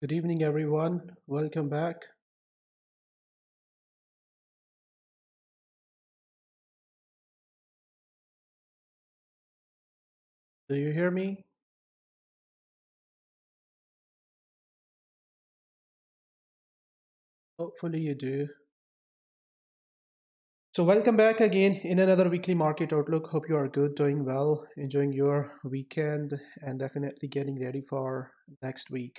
Good evening, everyone. Welcome back. Do you hear me? Hopefully you do. So welcome back again in another weekly market outlook. Hope you are good, doing well, enjoying your weekend, and definitely getting ready for next week.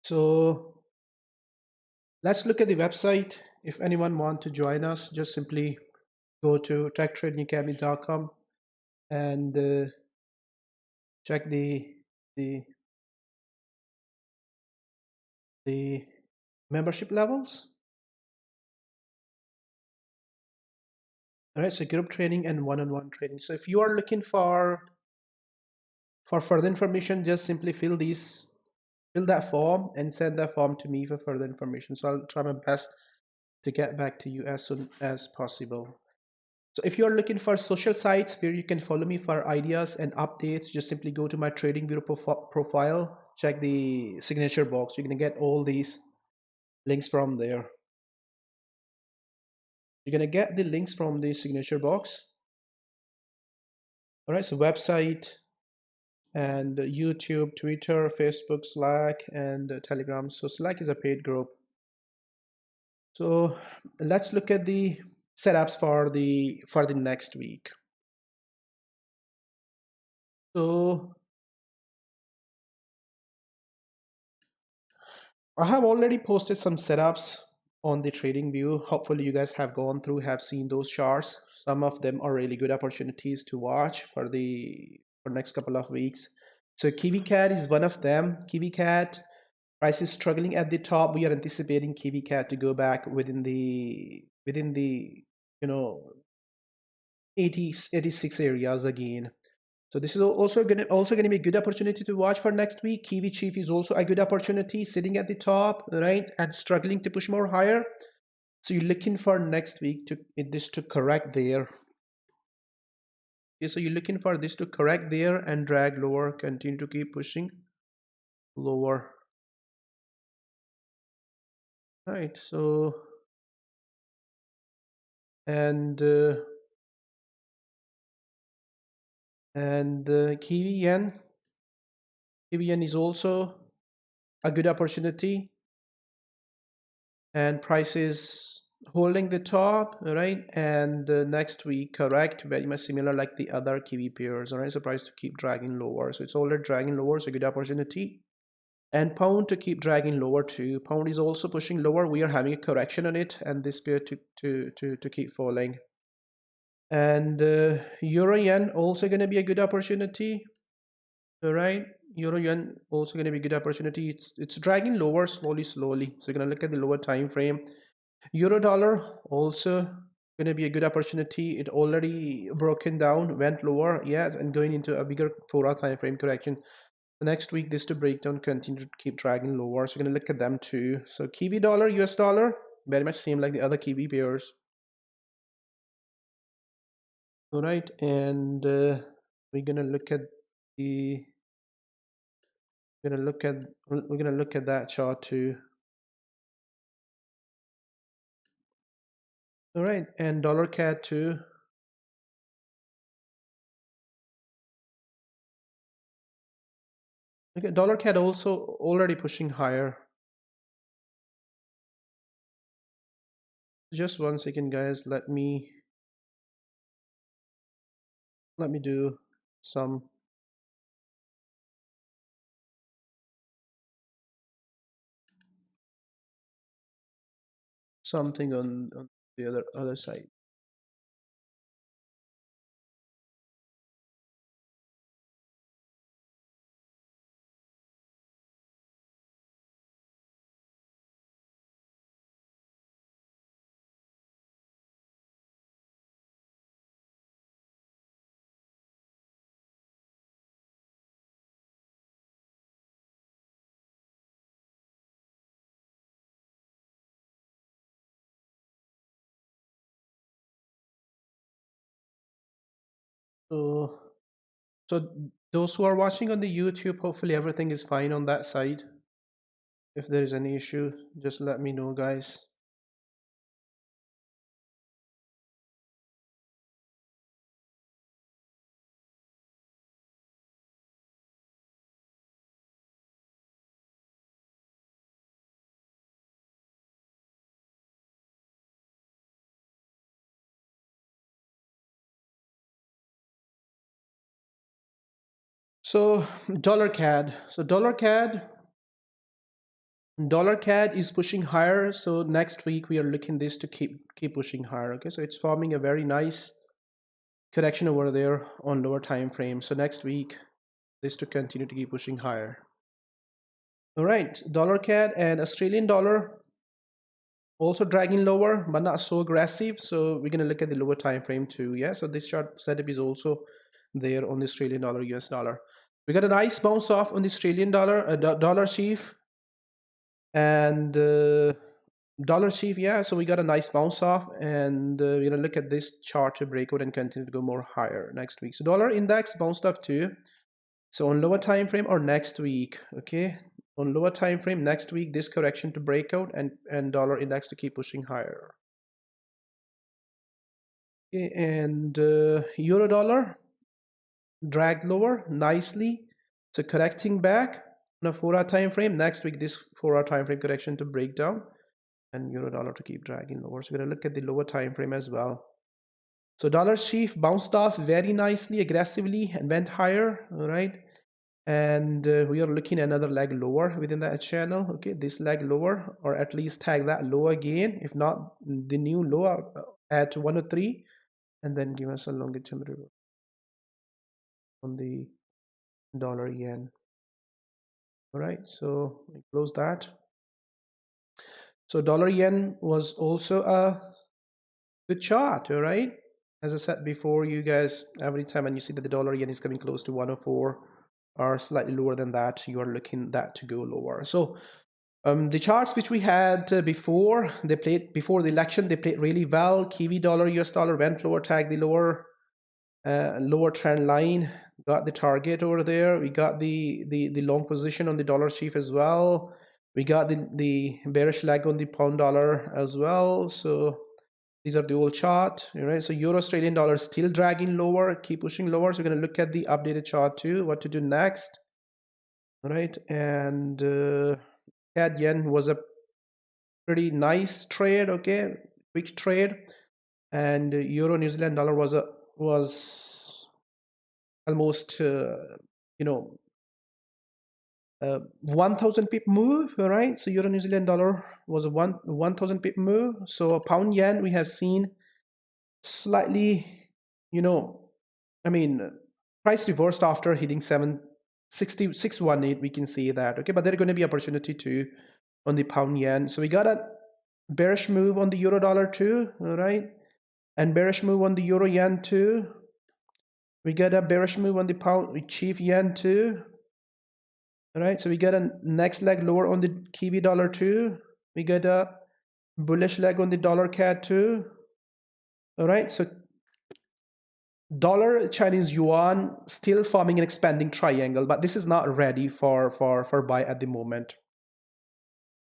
So let's look at the website. If anyone want to join us, just simply go to techtradingacademy.com and check the the membership levels. All right, so group training and one-on-one training. So if you are looking for further information, just simply fill that form and send that form to me for further information. So I'll try my best to get back to you as soon as possible. So if you're looking for social sites where you can follow me for ideas and updates, just simply go to my trading view profile, check the signature box. You're going to get all these links from there. You're going to get the links from the signature box. All right, so website, and YouTube, Twitter, Facebook, Slack, and Telegram. So Slack is a paid group. So let's look at the setups for the next week. So I have already posted some setups on the trading view. Hopefully you guys have gone through, have seen those charts. Some of them are really good opportunities to watch for next couple of weeks. So KiwiCad is one of them. KiwiCad price is struggling at the top. We are anticipating KiwiCad to go back within the you know 86 areas again. So this is also gonna be a good opportunity to watch for next week. Kiwi Chief is also a good opportunity, sitting at the top, right, and struggling to push more higher. So you're looking for next week to this to correct there. Okay, so you're looking for this to correct there and drag lower, continue to keep pushing lower. Right. So and Kiwi Yen. Kiwi Yen is also a good opportunity, and price is holding the top, right? And next week, correct, very much similar like the other Kiwi pairs, all right? So price to keep dragging lower. So it's already dragging lower, so good opportunity. And pound to keep dragging lower too. Pound is also pushing lower. We are having a correction on it, and this pair to keep falling. And Euro Yen also going to be a good opportunity. All right, Euro Yen also going to be a good opportunity. It's dragging lower slowly. So you're going to look at the lower time frame. Euro dollar also going to be a good opportunity. It already broken down, went lower, yes, and going into a bigger 4-hour time frame correction. The next week, this to break down, continue to keep dragging lower. So we're going to look at them too. So Kiwi dollar, US dollar, very much same like the other Kiwi pairs. All right, and we're gonna look at the we're gonna look at that chart too. All right, and dollar CAD too. Okay, dollar CAD also already pushing higher. Just 1 second, guys. Let me do some something on the other side. So so Those who are watching on the YouTube, hopefully everything is fine on that side. If there is any issue, just let me know, guys. So dollar CAD. So dollar CAD is pushing higher. So next week we are looking this to keep pushing higher. Okay, so it's forming a very nice correction over there on lower time frame. So next week this to continue to keep pushing higher. All right, dollar CAD and Australian dollar also dragging lower, but not so aggressive. So we're gonna look at the lower time frame too. Yeah, so this chart setup is also there on the Australian dollar, US dollar. We got a nice bounce off on the Australian dollar, dollar chief, and dollar chief. Yeah, so we got a nice bounce off, and we're gonna look at this chart to break out and continue to go more higher next week. So dollar index bounced up too. So on lower time frame or next week, okay, on lower time frame next week, this correction to break out and dollar index to keep pushing higher. Okay, and euro dollar dragged lower nicely, so correcting back on a 4-hour time frame. Next week, this 4-hour time frame correction to break down, and euro dollar to keep dragging lower. So we're gonna look at the lower time frame as well. So dollar chief bounced off very nicely, aggressively, and went higher. All right, and we are looking at another leg lower within that channel. Okay, this leg lower, or at least tag that low again, if not the new low at 103, and then give us a longer term reversal on the dollar yen. All right, so we close that. So dollar yen was also a good chart. All right, as I said before, you guys, every time when you see that the dollar yen is coming close to 104 or slightly lower than that, you are looking that to go lower. So the charts which we had before, they played before the election, they played really well. Kiwi dollar, US dollar went lower, tagged the lower trend line, got the target over there. We got the long position on the dollar chief as well. We got the bearish leg on the pound dollar as well. So these are the old chart, right? So euro Australian dollar still dragging lower, keep pushing lower. So we're going to look at the updated chart too, what to do next. All right, and Cad Yen was a pretty nice trade, okay, quick trade, and euro New Zealand dollar was almost you know 1000 pip move. All right, so euro New Zealand dollar was a 1000 pip move. So pound yen, we have seen slightly, you know, I mean, price reversed after hitting 760 we can see that, okay, but there are going to be opportunity too on the pound yen. So we got a bearish move on the euro dollar too. All right, and bearish move on the euro yen too. We got a bearish move on the pound chief yen too. All right, so we get a next leg lower on the Kiwi dollar too. We get a bullish leg on the dollar CAD too. All right, so dollar Chinese yuan still forming an expanding triangle, but this is not ready for buy at the moment.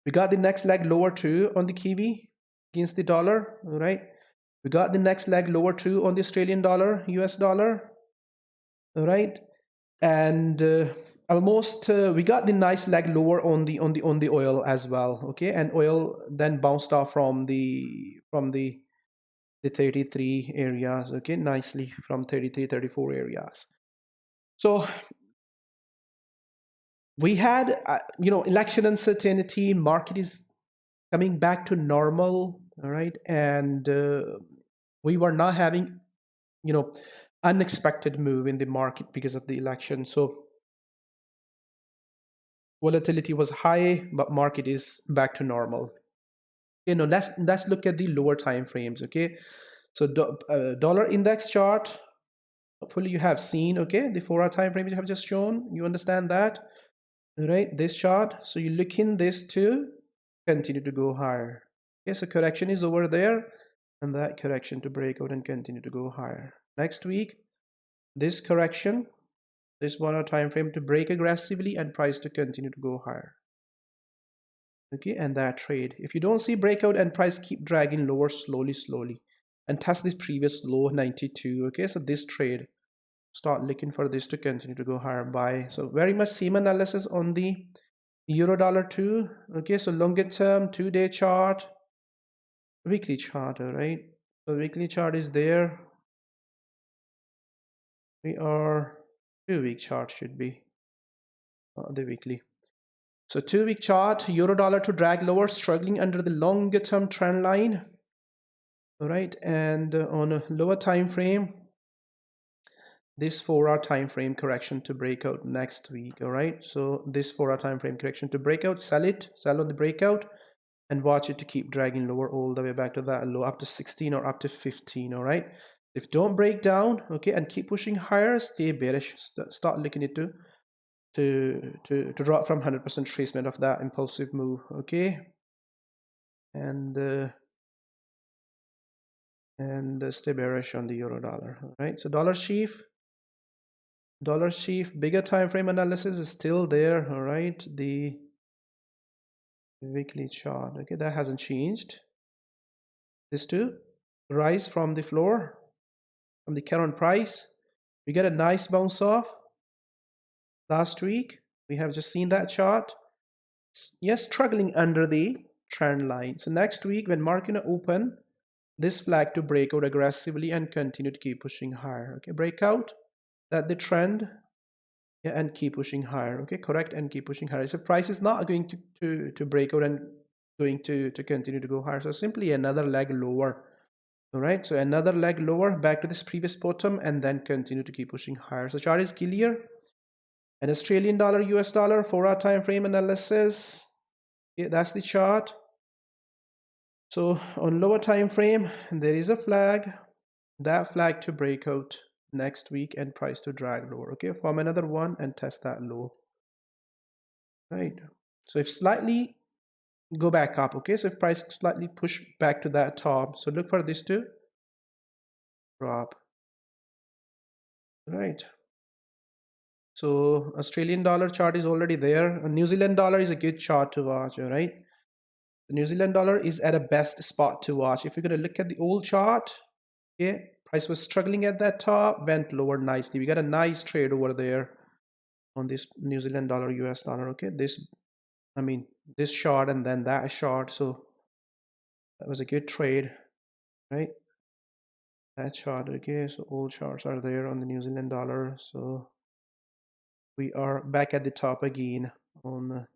We got the next leg lower too on the Kiwi against the dollar. All right, we got the next leg lower too on the Australian dollar, US dollar. All right, and almost we got the nice leg lower on the oil as well. Okay, and oil then bounced off from the 33 areas. Okay, nicely from 33 34 areas. So we had election uncertainty, market is coming back to normal. All right, and we were not having unexpected move in the market because of the election. So volatility was high, but market is back to normal. Let's look at the lower time frames. Okay, so dollar index chart, hopefully you have seen, okay, the 4-hour time frame you have just shown. You understand that, right? This chart, so you look in this to continue to go higher. Okay, so correction is over there, and that correction to break out and continue to go higher next week. This correction this 1 hour time frame to break aggressively and price to continue to go higher. Okay, and that trade, if you don't see breakout and price keep dragging lower slowly and test this previous low 92. Okay, so this trade, start looking for this to continue to go higher, buy. So very much same analysis on the euro dollar too. Okay, so longer term 2-day chart, weekly chart. All right, so weekly chart is there. We are 2-week chart should be the weekly. So 2-week chart, euro dollar to drag lower, struggling under the longer term trend line. All right, and on a lower time frame, this 4-hour time frame correction to break out next week. All right, so this 4-hour time frame correction to break out, sell on the breakout, and watch it to keep dragging lower all the way back to that low, up to 16 or up to 15. All right, if don't break down, okay, and keep pushing higher, stay bearish. Start looking at to drop from 100% retracement of that impulsive move. Okay, and stay bearish on the euro dollar. All right, so dollar sheaf, bigger time frame analysis is still there. All right, the weekly chart, okay, that hasn't changed. This too, rise from the floor, from the current price. We get a nice bounce off last week. We have just seen that chart. Yes, struggling under the trend line. So next week when market open, this flag to break out aggressively and continue to keep pushing higher. Okay, breakout, that the trend, yeah, and keep pushing higher. Okay, correct, and keep pushing higher. So price is not going to break out and going to continue to go higher. So simply another leg lower. All right, so another leg lower back to this previous bottom and then continue to keep pushing higher. So chart is clear. An Australian dollar, US dollar, 4-hour time frame analysis. Yeah, that's the chart. So on lower time frame, there is a flag, that flag to break out next week and price to drag lower. Okay, form another one and test that low. Right. So if slightly go back up, okay, so if price slightly push back to that top, so look for this to drop. Right. So Australian dollar chart is already there. A New Zealand dollar is a good chart to watch. All right. The New Zealand dollar is at a best spot to watch. If you're going to look at the old chart, okay, price was struggling at that top, went lower nicely. We got a nice trade over there on this New Zealand dollar, US dollar. Okay, this short and then that short. So that was a good trade, right? That chart. Okay, so all charts are there on the New Zealand dollar. So we are back at the top again on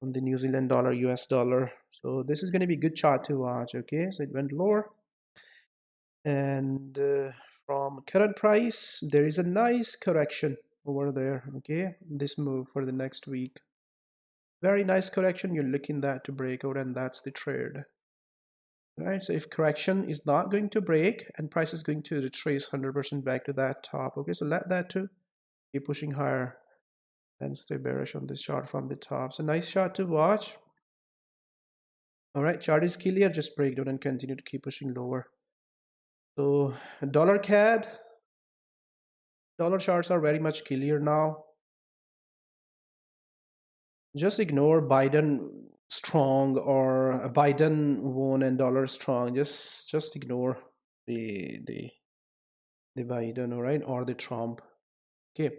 the New Zealand dollar, US dollar. So this is going to be a good chart to watch. Okay, so it went lower, and from current price there is a nice correction over there. Okay, this move for the next week, very nice correction. You're looking that to break out, and that's the trade. Right, so if correction is not going to break and price is going to retrace 100% back to that top, okay, so let that to keep pushing higher and stay bearish on this chart from the top. So nice chart to watch. All right, chart is clear, just break down and continue to keep pushing lower. So dollar CAD, dollar charts are very much clear now. Just ignore Biden strong or Biden won and dollar strong. Just ignore the Biden, all right, or the Trump. Okay,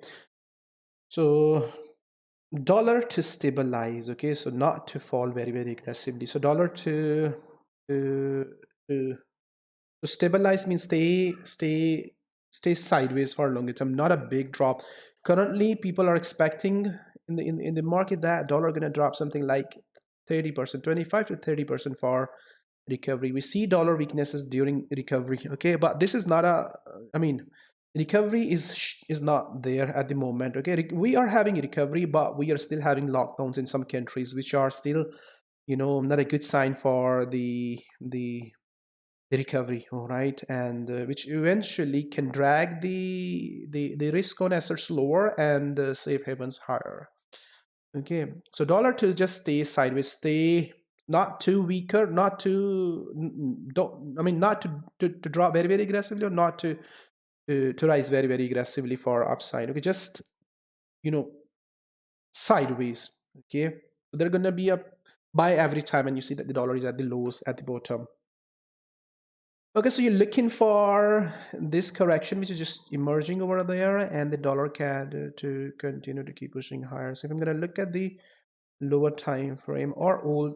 so dollar to stabilize. Okay, so not to fall very aggressively. So dollar to stabilize means stay sideways for a longer term, not a big drop. Currently people are expecting in the market that dollar gonna drop something like 30%, 25 to 30% for recovery. We see dollar weaknesses during recovery. Okay, but this is not a, recovery is not there at the moment. Okay, we are having a recovery, but we are still having lockdowns in some countries, which are still, not a good sign for the recovery. All right, and which eventually can drag the risk on assets lower and safe havens higher. Okay, so dollar to just stay sideways, stay not too weaker, not too not to drop very aggressively, or not to to rise very, very aggressively for upside. Okay, just, sideways. Okay, so they're gonna be a buy every time, and you see that the dollar is at the lows at the bottom. Okay, so you're looking for this correction which is just emerging over there, and the dollar CAD to continue to keep pushing higher. So if I'm gonna look at the lower time frame or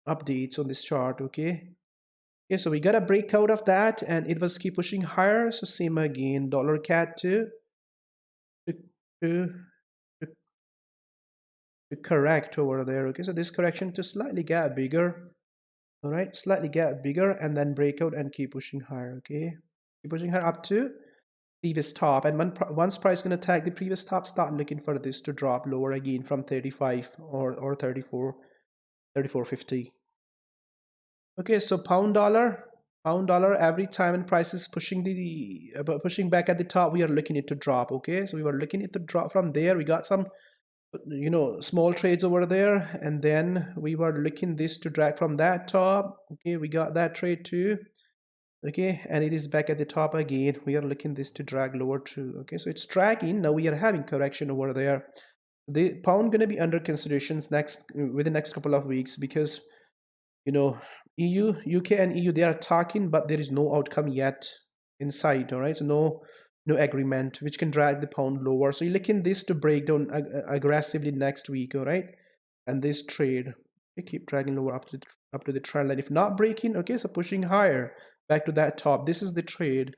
updates on this chart, okay. Okay, so we got a breakout of that, and it was keep pushing higher. So same again, dollar CAD to, to correct over there. Okay, so this correction to slightly get bigger. All right, slightly get bigger and then breakout and keep pushing higher. Okay, keep pushing higher up to previous top, and once price gonna tag the previous top, start looking for this to drop lower again from 35 or 34.50. Okay, so pound dollar every time when price is pushing pushing back at the top, we are looking it to drop. Okay, so we were looking it to drop from there. We got some small trades over there, and then we were looking this to drag from that top. Okay, we got that trade too. Okay, and it is back at the top again. We are looking this to drag lower too. Okay, so it's dragging. Now we are having correction over there. The pound gonna be under considerations within the next couple of weeks, because EU, UK and EU, they are talking, but there is no outcome yet in sight. All right, so no agreement, which can drag the pound lower. So you're looking this to break down aggressively next week. All right, and this trade, they keep dragging lower up to the trend line. If not breaking, okay, so pushing higher back to that top. This is the trade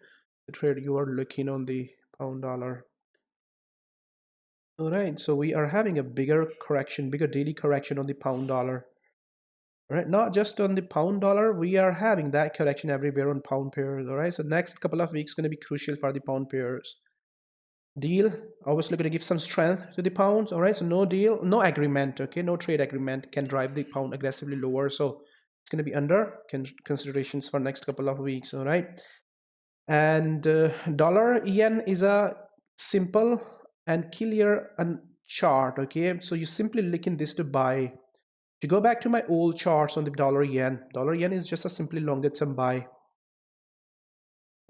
you are looking on the pound dollar. All right, so we are having a bigger daily correction on the pound dollar. All right, not just on the pound dollar, we are having that correction everywhere on pound pairs. All right, so next couple of weeks going to be crucial for the pound pairs. Deal obviously going to give some strength to the pounds. All right, so no deal, no agreement. Okay, no trade agreement can drive the pound aggressively lower. So it's going to be under considerations for next couple of weeks. All right, and dollar yen is a simple and clear chart. Okay, so you simply looking this to buy. To go back to my old charts on the dollar yen is just a simply longer term buy.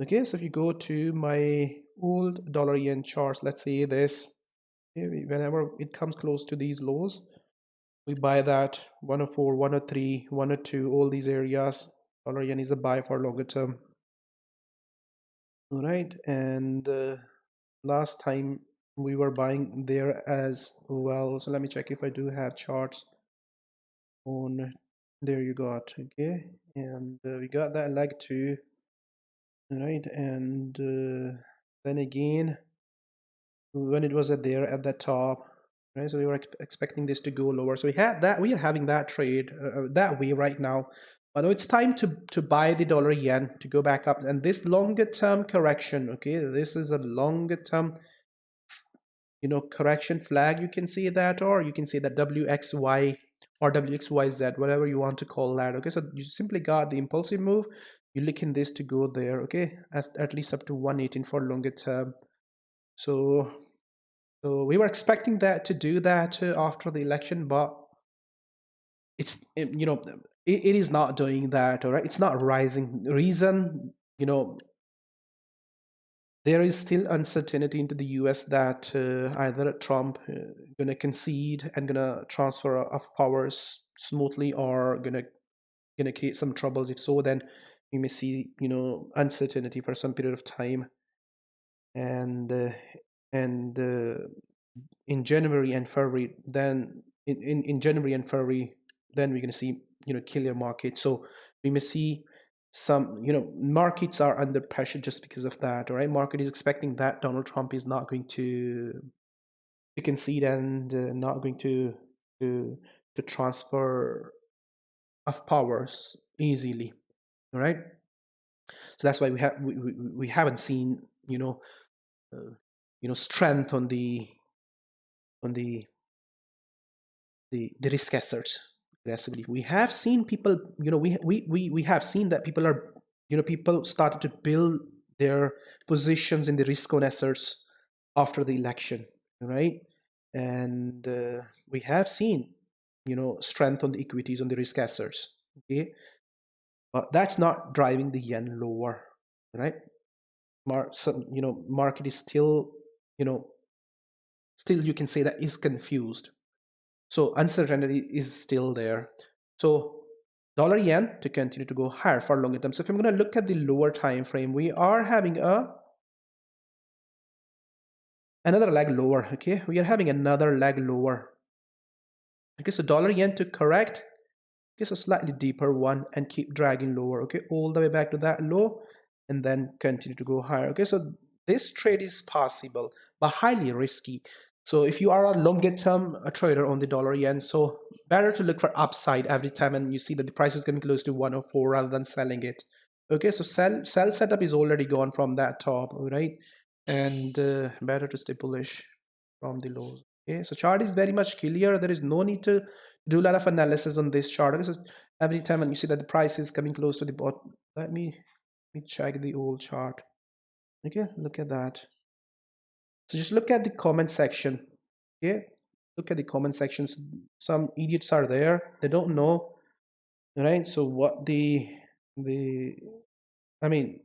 Okay, so if you go to my old dollar yen charts, let's say this, okay, whenever it comes close to these lows, we buy that 104, 103, 102, all these areas. Dollar yen is a buy for longer term. All right, and last time we were buying there as well. So let me check if I do have charts on. There you got, okay, and we got that leg too. All right, and then again when it was there at the top, right, so we were expecting this to go lower, so we are having that trade that way right now. But it's time to buy the dollar yen to go back up, and this longer term correction, okay, this is a longer term correction flag, you can see that, or you can say that WXY or WXYZ, whatever you want to call that. Okay, so you simply got the impulsive move, you're looking this to go there, okay, at least up to 118 for longer term. So we were expecting that to do that after the election, but it is not doing that. All right, it's not rising. Reason, there is still uncertainty into the US that either Trump gonna concede and gonna transfer of powers smoothly, or gonna create some troubles. If so, then we may see uncertainty for some period of time, and in January and February, then in January and February, then we're gonna see killer market. So we may see some markets are under pressure just because of that. All right, market is expecting that Donald Trump is not going to concede, and not going to transfer of powers easily. All right, so that's why we haven't seen strength on the risk assets aggressively. We have seen people, we have seen that people are, people started to build their positions in the risk on assets after the election, right? And we have seen, strength on the equities on the risk assets, okay? But that's not driving the yen lower, right? market is still, still you can say that is confused. So uncertainty is still there. So dollar yen to continue to go higher for longer term. So if I'm going to look at the lower time frame, we are having another leg lower. Okay, we are having another leg lower. Okay, so dollar yen to correct. Okay, so slightly deeper one and keep dragging lower. Okay, all the way back to that low and then continue to go higher. Okay, so this trade is possible but highly risky. So if you are a longer term trader on the dollar yen, so better to look for upside every time and you see that the price is getting close to 104 rather than selling it. Okay, so sell setup is already gone from that top, right? And better to stay bullish from the lows. Okay, so chart is very much clear. There is no need to do a lot of analysis on this chart. Okay, so every time when you see that the price is coming close to the bottom, let me check the old chart. Okay, look at that. So just look at the comment section. Okay, look at the comment sections. Some idiots are there. They don't know, right? So what I mean,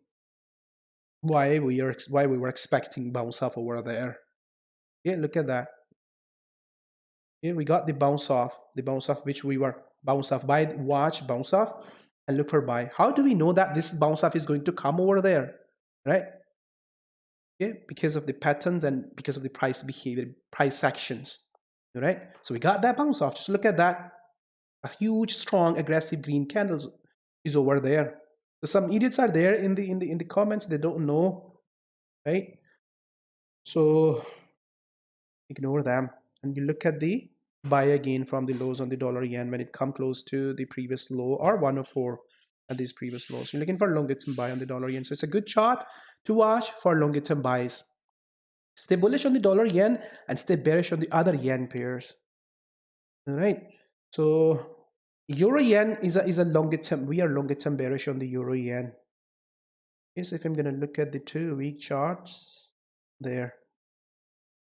why we were expecting bounce off over there. Yeah, look at that. Yeah, we got the bounce off which we were bounce off by. Watch bounce off and look for buy. How do we know that this bounce off is going to come over there, right? Yeah, because of the patterns and because of the price behavior, price actions, right? So we got that bounce off. Just look at that. A huge, strong, aggressive green candles is over there. So some idiots are there in the comments. They don't know, right? So ignore them and you look at the buy again from the lows on the dollar yen when it come close to the previous low or 104 at these previous lows. So you're looking for longer term buy on the dollar yen. So it's a good chart to watch for longer term buys. Stay bullish on the dollar yen and stay bearish on the other yen pairs. All right. So euro yen is a longer term. We are longer term bearish on the euro yen. Yes, if I'm going to look at the 2-week charts there.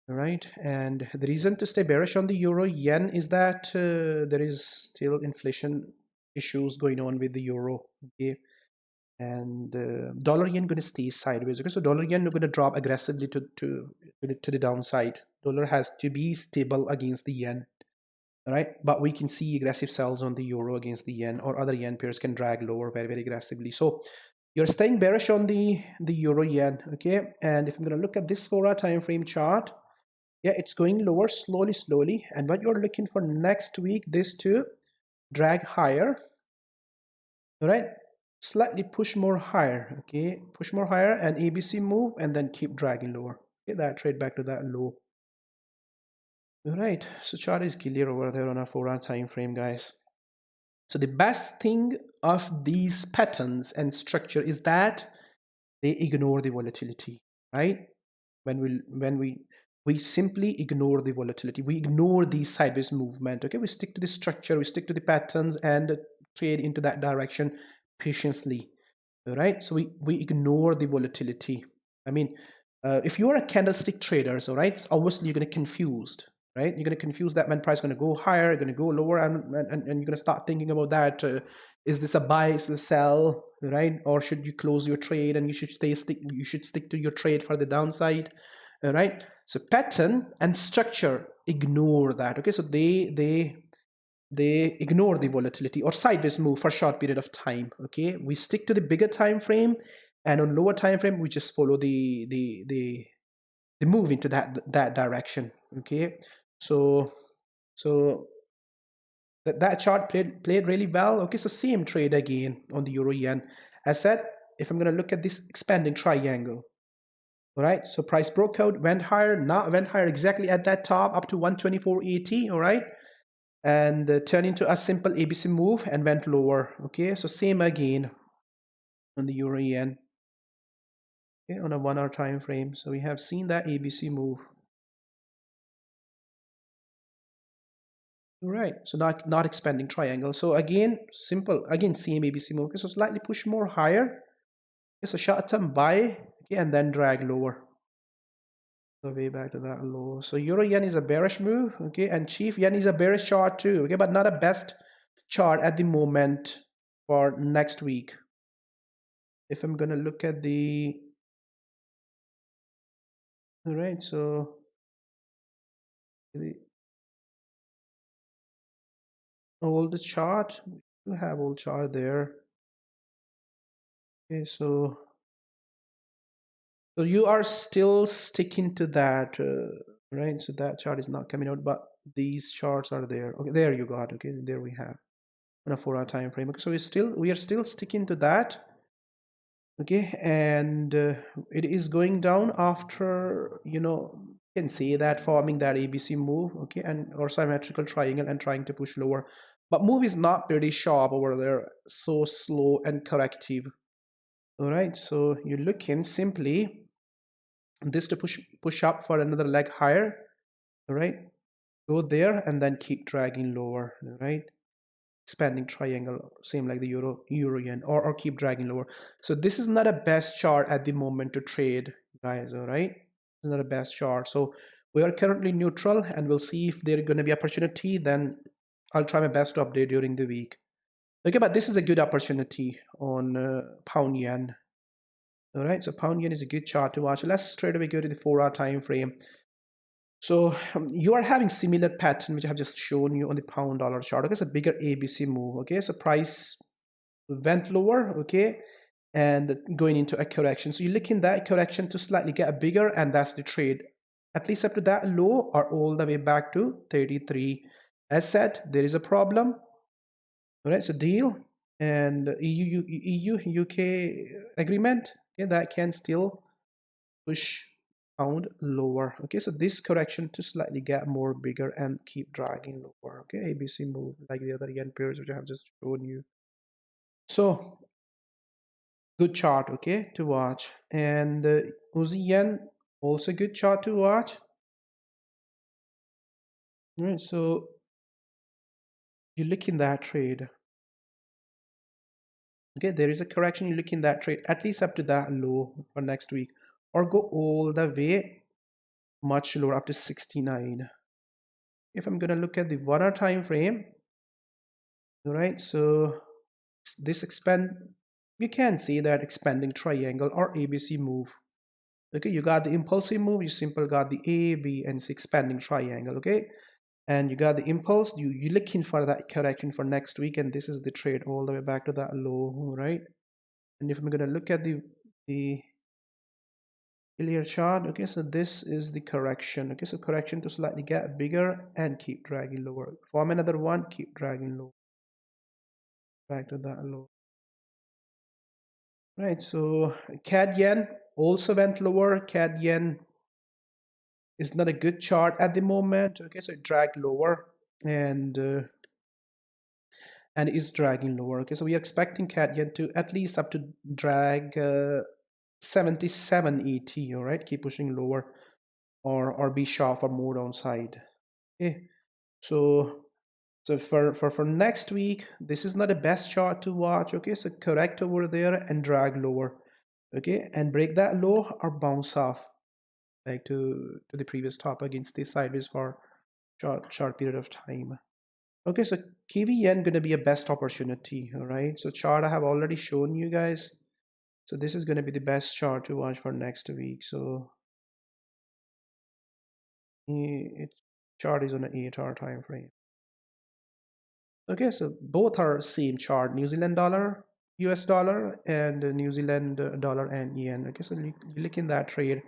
All right, and the reason to stay bearish on the euro yen is that there is still inflation issues going on with the euro. Okay, and dollar yen going to stay sideways. Okay, so dollar yen going to drop aggressively to the downside. Dollar has to be stable against the yen. All right, but we can see aggressive sells on the euro against the yen, or other yen pairs can drag lower very aggressively. So you're staying bearish on the euro yen. Okay, and if I'm going to look at this 4-hour time frame chart. Yeah, it's going lower slowly, and what you're looking for next week, this to drag higher. All right, slightly push more higher. Okay, push more higher and ABC move and then keep dragging lower. Okay, that trade back to that low. All right, so chart is clear over there on a 4-hour time frame, guys. So the best thing of these patterns and structure is that they ignore the volatility, right? When we simply ignore the volatility, we ignore the sideways movement. Okay, we stick to the structure, we stick to the patterns and trade into that direction patiently. All right, so we ignore the volatility. I mean, if you're a candlestick trader, so right, obviously you're going to confused, right? You're going to confuse that when price is going to go higher, going to go lower, and you're going to start thinking about that. Is this a buy, is this a sell, right? Or should you close your trade and you should stick to your trade for the downside, all right? So pattern and structure ignore that. Okay, so they ignore the volatility or sideways move for a short period of time. Okay, we stick to the bigger time frame, and on lower time frame we just follow the move into that direction. Okay, so that chart played really well. Okay, so same trade again on the euro yen. As said, if I'm going to look at this expanding triangle, all right, so price broke out, went higher, not went higher exactly at that top up to 124.80. all right, and turned into a simple ABC move and went lower. Okay, so same again on the euro yen. Okay, on a 1-hour time frame, so we have seen that ABC move. All right, so not expanding triangle. So again, simple again, same ABC move. Okay, so slightly push more higher. Okay, so short term buy. Okay, and then drag lower. So way back to that low. So euro yen is a bearish move. Okay, and chief yen is a bearish chart too. Okay, but not a best chart at the moment for next week. If I'm gonna look at the All right, so the all the chart, we have all chart there. Okay, so you are still sticking to that, right? So that chart is not coming out, but these charts are there. Okay, there you got. Okay, there we have on a 4-hour time frame. Okay, so we are still sticking to that. Okay, and it is going down after, you can see that forming that ABC move. Okay, and or symmetrical triangle and trying to push lower, but move is not pretty sharp over there, so slow and corrective. All right, so you're looking simply this to push up for another leg higher. All right, go there and then keep dragging lower. All right, expanding triangle, same like the euro yen, or keep dragging lower. So this is not a best chart at the moment to trade, guys. All right, it's not a best chart. So we are currently neutral, and we'll see if there's going to be opportunity. Then I'll try my best to update during the week. Okay, but this is a good opportunity on pound yen. All right, so pound yen is a good chart to watch. Let's straight away go to the 4-hour time frame. So you are having similar pattern which I have just shown you on the pound dollar chart. Okay, it's a bigger ABC move. Okay, so price went lower. Okay, and going into a correction. So you're looking that correction to slightly get a bigger, and that's the trade. At least up to that low or all the way back to 33. As said, there is a problem. All right, so deal and EU UK agreement. Okay, that can still push pound lower. Okay, so this correction to slightly get more bigger and keep dragging lower. Okay, ABC move like the other yen pairs which I have just shown you. So good chart, okay, to watch. And Aussie yen, also good chart to watch. All right, so you look in that trade. Okay, there is a correction. You look in that trade at least up to that low for next week, or go all the way much lower up to 69. If I'm gonna look at the 1-hour time frame, all right, so this expand, you can see that expanding triangle or ABC move. Okay, you got the impulsive move, you simple got the A, B, and C expanding triangle. Okay, and you got the impulse, you're looking for that correction for next week, and this is the trade all the way back to that low, right? And if I'm gonna look at the clear chart, okay, so this is the correction. Okay, so correction to slightly get bigger and keep dragging lower. Form another one, keep dragging low back to that low. Right, so Cad Yen also went lower. Cad Yen is not a good chart at the moment. Okay, so it dragged lower and is dragging lower. Okay, so we are expecting Cad Yen to at least up to drag 77 ET. All right, keep pushing lower or be sharp or more downside. Okay, so for next week, this is not the best chart to watch. Okay, so correct over there and drag lower. Okay, and break that low or bounce off like to the previous top against the sideways for short period of time. Okay, so Kiwi Yen gonna be a best opportunity. All right, so chart I have already shown you guys. So this is gonna be the best chart to watch for next week. So it chart is on an 8-hour time frame. Okay, so both are same chart: New Zealand dollar, US dollar, and New Zealand dollar and yen. Okay, so you look in that trade,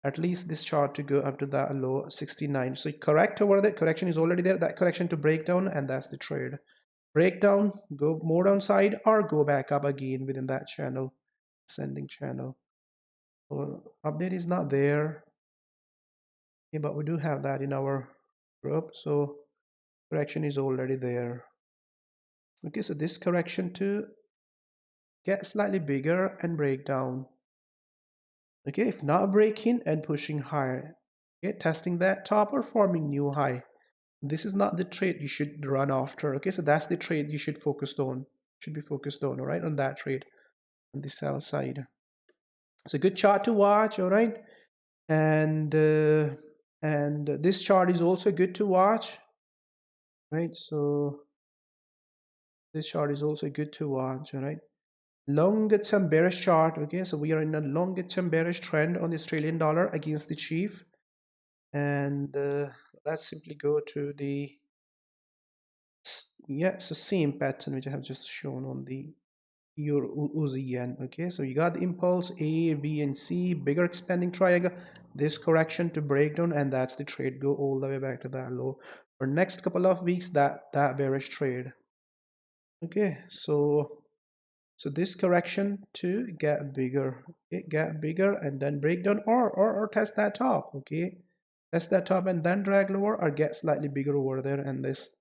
at least this chart to go up to that low 69. So correct over there, correction is already there, that correction to break down, and that's the trade. Break down, go more downside, or go back up again within that channel, ascending channel. So update is not there. Okay, but we do have that in our group, so correction is already there. Okay, so this correction to get slightly bigger and break down. Okay, if not breaking and pushing higher. Okay, testing that top or forming new high. This is not the trade you should run after. Okay, so that's the trade you should focus on. Should be focused on, all right, on that trade on the sell side. It's a good chart to watch, all right, and this chart is also good to watch, right? So this chart is also good to watch, all right. longer term bearish chart. Okay, so we are in a longer term bearish trend on the Australian dollar against the chief. And let's simply go to the, yeah, it's the same pattern which I have just shown on the Aussie yen. Okay, so you got the impulse A, B, and C, bigger expanding triangle, this correction to breakdown, and that's the trade. Go all the way back to that low for next couple of weeks, that bearish trade. Okay, so this correction to get bigger, okay, get bigger and then breakdown, or test that top. Okay, test that top and then drag lower, or get slightly bigger over there. And this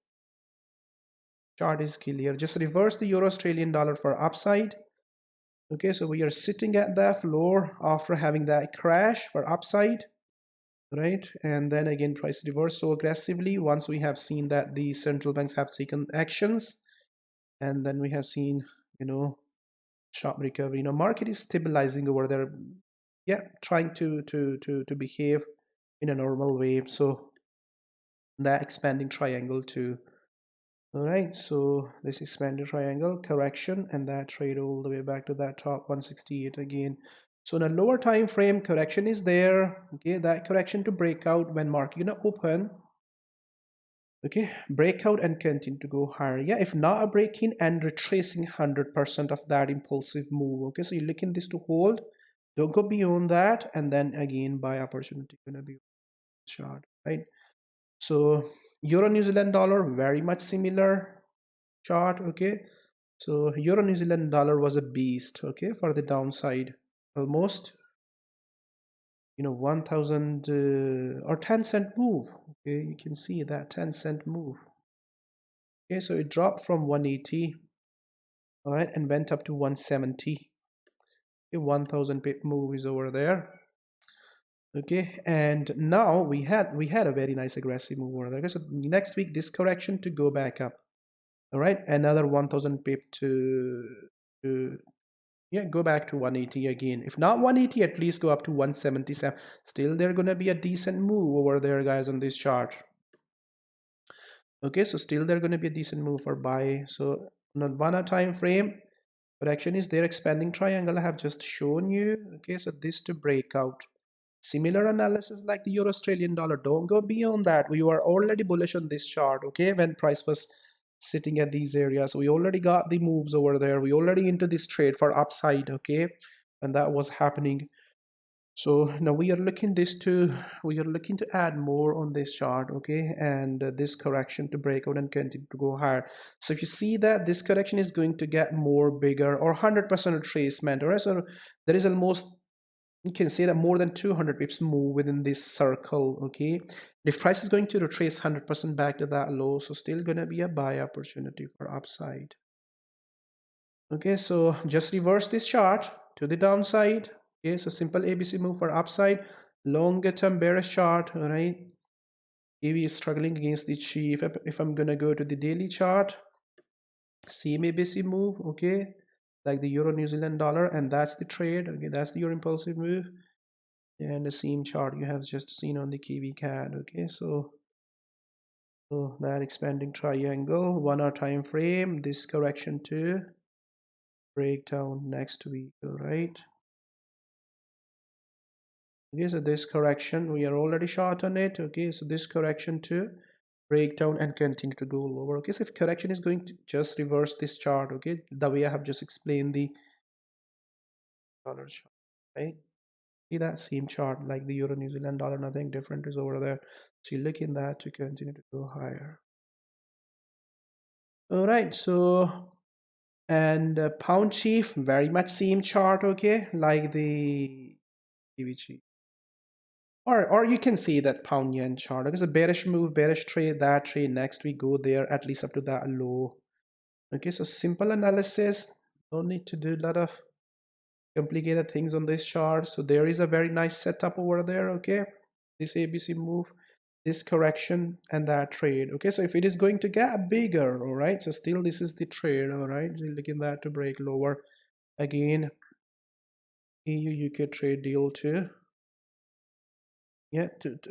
chart is clear. Just reverse the Euro Australian dollar for upside. Okay, so we are sitting at that floor after having that crash for upside, right? And then again price reverse so aggressively once we have seen that the central banks have taken actions, and then we have seen, you know, sharp recovery. You know, market is stabilizing over there, yeah, trying to behave in a normal way. So that expanding triangle too. All right, so this expanded triangle correction, and that trade all the way back to that top 168 again. So in a lower time frame, correction is there. Okay, that correction to break out when market gonna open. Okay, breakout and continue to go higher. Yeah, if not a break in and retracing 100% of that impulsive move. Okay, so you're looking this to hold. Don't go beyond that, and then again buy opportunity gonna be short, right? So Euro New Zealand dollar, very much similar chart. Okay, so Euro New Zealand dollar was a beast. Okay, for the downside, almost, you know, 1000 or 10-cent move. Okay, you can see that 10-cent move. Okay, so it dropped from 180, all right, and went up to 170. Okay, 1000 pip move is over there. Okay, and now we had a very nice aggressive move over there. Okay, so next week this correction to go back up. All right, another 1000 pip to yeah, go back to 180 again. If not 180, at least go up to 177. Still there gonna be a decent move over there, guys, on this chart. Okay, so still there gonna be a decent move for buy. So on a 1 hour time frame, correction is there, expanding triangle I have just shown you. Okay, so this to break out. Similar analysis like the Euro Australian dollar. Don't go beyond that. We were already bullish on this chart. Okay, when price was sitting at these areas, we already got the moves over there. We already into this trade for upside. Okay, and that was happening. So now we are looking to add more on this chart. Okay, and this correction to break out and continue to go higher. So if you see that this correction is going to get more bigger, or 100% retracement, or so there is almost, you can say that more than 200 pips move within this circle. Okay, if price is going to retrace 100% back to that low, so still gonna be a buy opportunity for upside. Okay, so just reverse this chart to the downside. Okay, so simple ABC move for upside, longer term bearish chart. All right, AB is struggling against the chief. If I'm gonna go to the daily chart, same ABC move. Okay, like the Euro New Zealand dollar, and that's the trade. Okay, that's your impulsive move. And the same chart you have just seen on the Kiwi CAD. Okay, so that expanding triangle, 1 hour time frame, this correction to breakdown next week. All right, okay, so this correction we are already short on it. Okay, so this correction to breakdown and continue to go lower. Okay, so if correction is going to just reverse this chart, okay, the way I have just explained the dollar chart, right? See that same chart like the Euro New Zealand dollar, nothing different is over there. So you look in that to continue to go higher. All right, so, and pound chief, very much same chart. Okay, like the EVG, or you can see that pound yen chart. Okay, so bearish move, bearish trade, that trade next we go there at least up to that low. Okay, so simple analysis, don't need to do a lot of complicated things on this chart. So there is a very nice setup over there. Okay, this ABC move, this correction, and that trade. Okay, so if it is going to get bigger, all right, so still this is the trade. All right, looking that to break lower again. EU UK trade deal too. Yeah,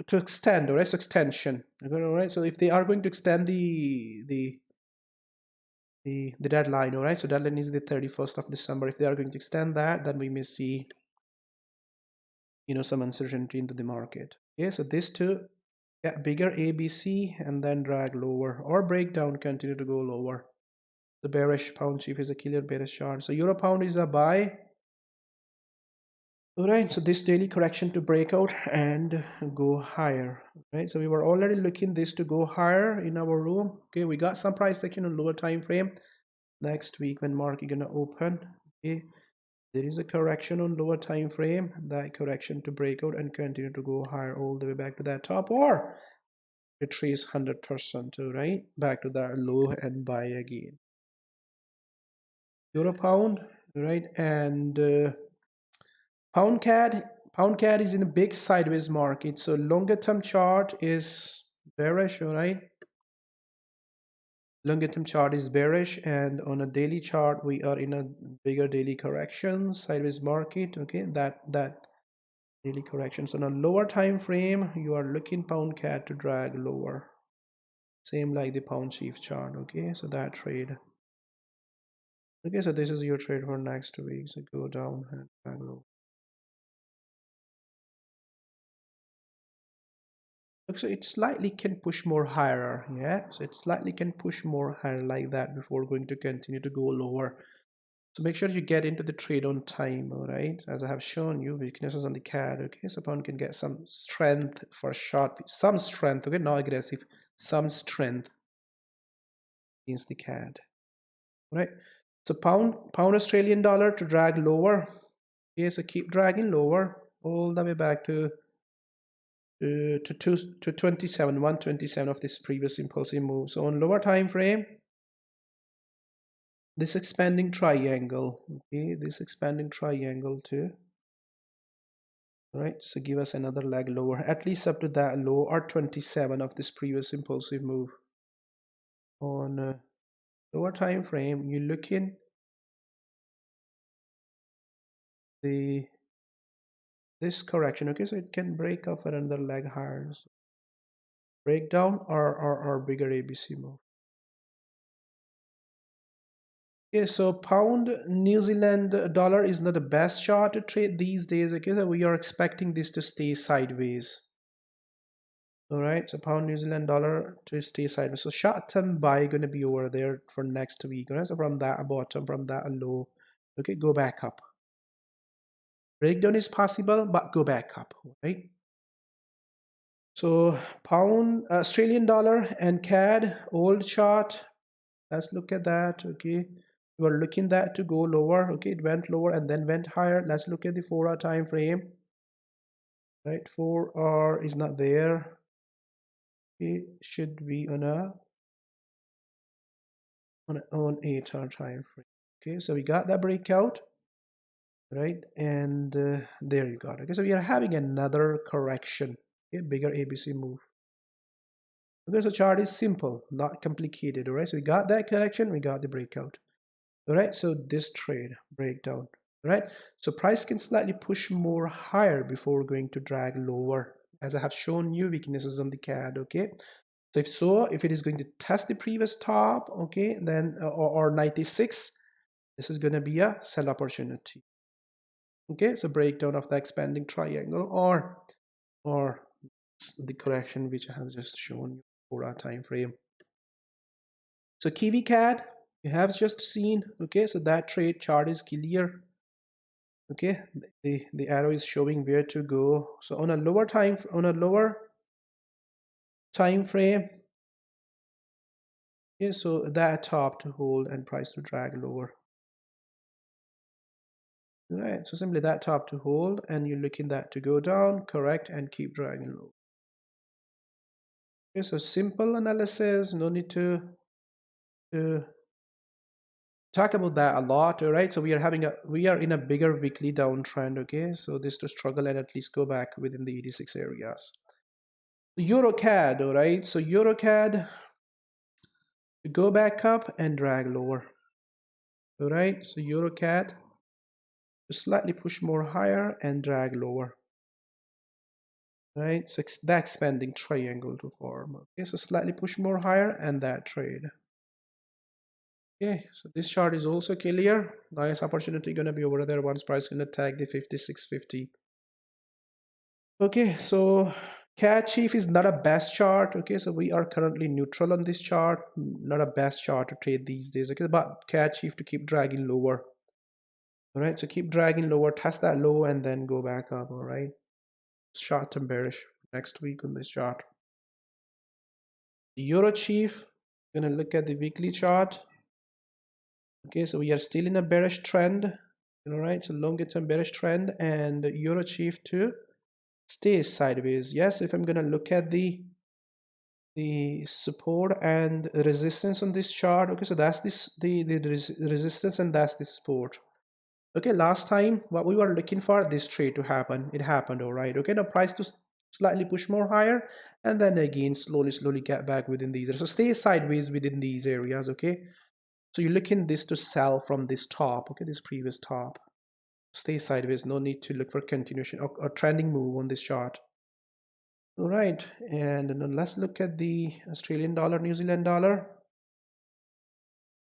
to extend, all right, so extension. All right, so if they are going to extend the the deadline. All right, so deadline is the 31st of December. If they are going to extend that, then we may see, you know, some uncertainty into the market. Okay, so these two get bigger ABC and then drag lower or break down, continue to go lower. The bearish pound chief is a clear bearish chart. So euro pound is a buy. All right, so this daily correction to break out and go higher. Right, so we were already looking this to go higher in our room. Okay, we got some price action on lower time frame. Next week when market gonna open, okay, there is a correction on lower time frame. That correction to break out and continue to go higher all the way back to that top, or retrace 100%. All right, back to that low and buy again. Euro pound, right, and pound CAD is in a big sideways market. So longer term chart is bearish. All right, longer term chart is bearish, and on a daily chart we are in a bigger daily correction, sideways market. Okay, that daily correction. So on a lower time frame you are looking pound CAD to drag lower, same like the pound chief chart. Okay, so that trade. Okay, so this is your trade for next week. So go down and drag low. So it slightly can push more higher. Yeah, so it slightly can push more higher like that before going to continue to go lower. So make sure you get into the trade on time. All right, as I have shown you, weaknesses on the CAD. Okay, so pound can get some strength for short, some strength. Okay, not aggressive, some strength against the CAD. All right, so pound Australian dollar to drag lower. Okay, so keep dragging lower all the way back to 27, 127 of this previous impulsive move. So on lower time frame, this expanding triangle. Okay, this expanding triangle too. All right, so give us another leg lower, at least up to that low or 27 of this previous impulsive move. On lower time frame, you look in this correction. Okay, so it can break off another leg higher, so breakdown or bigger ABC move. Okay, so pound New Zealand dollar is not the best chart to trade these days. Okay, so we are expecting this to stay sideways. All right, so pound New Zealand dollar to stay sideways. So short-term buy going to be over there for next week. All right, so from that bottom, from that low, okay, go back up. Breakdown is possible, but go back up. Right. So pound Australian dollar and CAD old chart. Let's look at that. Okay, we were looking that to go lower. Okay, it went lower and then went higher. Let's look at the 4-hour time frame. Right, 4-hour is not there. It should be on 8-hour time frame. Okay, so we got that breakout, right, and there you got it. Okay, so we are having another correction. Okay, bigger ABC move. Because the chart is simple, not complicated. All right, so we got that correction, we got the breakout. All right, so this trade breakdown. All right, so price can slightly push more higher before going to drag lower, as I have shown you weaknesses on the CAD. Okay, so if it is going to test the previous top, okay, then or 96, this is going to be a sell opportunity. Okay, so breakdown of the expanding triangle or the correction which I have just shown you for our time frame. So Kiwi CAD, you have just seen. Okay, so that trade chart is clear. Okay, the arrow is showing where to go. So on a lower time frame, okay, so that top to hold and price to drag lower. All right, so simply that top to hold, and you're looking that to go down, correct, and keep dragging low. Okay, so simple analysis, no need to talk about that a lot. All right, so we are in a bigger weekly downtrend. Okay, so this to struggle and at least go back within the 86 areas. Eurocad, all right, so Eurocad to go back up and drag lower. All right, so Eurocad to slightly push more higher and drag lower. Right, so that expanding triangle to form. Okay, so slightly push more higher and that trade. Okay, so this chart is also clear. Nice opportunity gonna be over there once price gonna tag the 56.50. Okay, so Cad Chief is not a best chart. Okay, so we are currently neutral on this chart. Not a best chart to trade these days. Okay, but Cad Chief to keep dragging lower. All right, so keep dragging lower, test that low, and then go back up. All right, short term bearish next week on this chart. The Euro Chief, gonna look at the weekly chart. Okay, so we are still in a bearish trend. All right, so longer term bearish trend, and the Euro Chief to stay sideways. Yes, if I'm gonna look at the support and resistance on this chart. Okay, so that's this the resistance, and that's the support. Okay, last time what we were looking for, this trade to happen, it happened. All right, okay, now price to slightly push more higher, and then again slowly get back within these, so stay sideways within these areas. Okay, so you're looking this to sell from this top. Okay, this previous top, stay sideways, no need to look for continuation or trending move on this chart. All right, and then let's look at the Australian dollar, New Zealand dollar.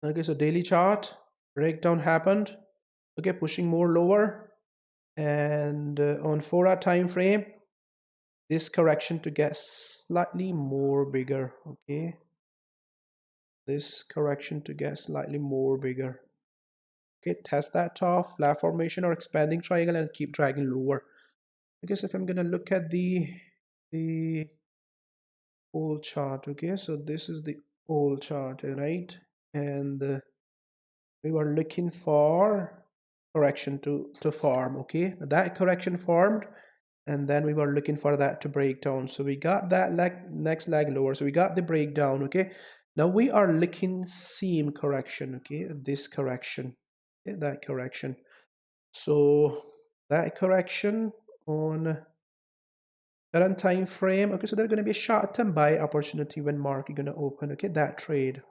Okay, so daily chart breakdown happened. Okay, pushing more lower, and on 4-hour time frame, this correction to get slightly more bigger. Okay, this correction to get slightly more bigger. Okay, test that top, flat formation or expanding triangle, and keep dragging lower. I guess if I'm gonna look at the old chart. Okay, so this is the old chart, right? And we were looking for correction to form. Okay, that correction formed, and then we were looking for that to break down. So we got that next leg lower, so we got the breakdown. Okay, now we are looking same correction. Okay, this correction, okay, that correction. So that correction on current time frame. Okay, so there's going to be a short-term buy opportunity when market going to open. Okay, that trade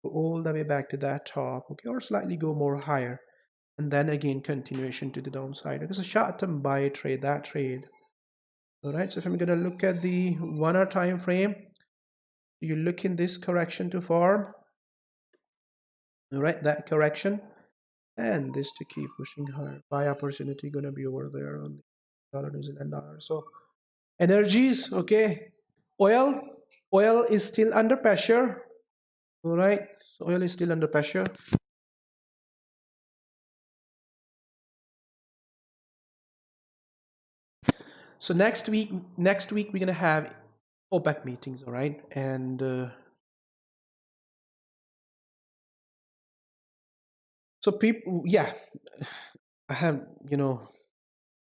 go all the way back to that top. Okay, or slightly go more higher, and then again continuation to the downside. Okay, so short-term buy trade, that trade. All right, so if I'm going to look at the 1-hour time frame, you look in this correction to form. All right, that correction, and this to keep pushing higher. Buy opportunity going to be over there on the dollar, New Zealand dollar. So energies, okay, oil is still under pressure. All right, so oil is still under pressure. So next week we're gonna have OPEC meetings. All right, and so people, yeah, I have,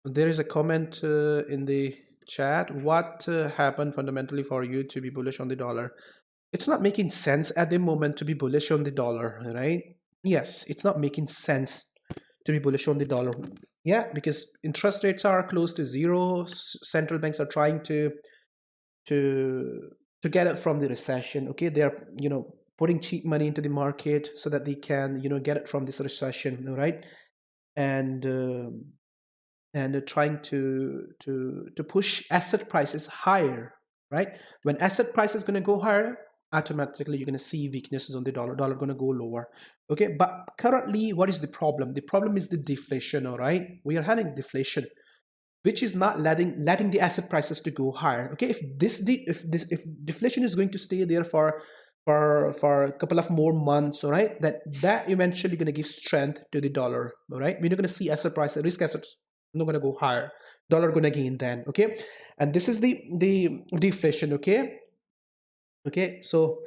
there is a comment in the chat. What happened fundamentally for you to be bullish on the dollar? It's not making sense at the moment to be bullish on the dollar, right? Yes, it's not making sense to be bullish on the dollar. Yeah, because interest rates are close to zero. Central banks are trying to get it from the recession. Okay, they are putting cheap money into the market so that they can get it from this recession. All right, and trying to push asset prices higher, right? When asset price is going to go higher, automatically you're going to see weaknesses on the dollar going to go lower. Okay, but currently what is the problem? The problem is the deflation. All right, we are having deflation, which is not letting the asset prices to go higher. Okay, if deflation is going to stay there for a couple of more months, all right, that eventually going to give strength to the dollar. All right, we're not going to see asset prices, risk assets not going to go higher, dollar going to gain then. Okay, and this is the deflation. Okay, so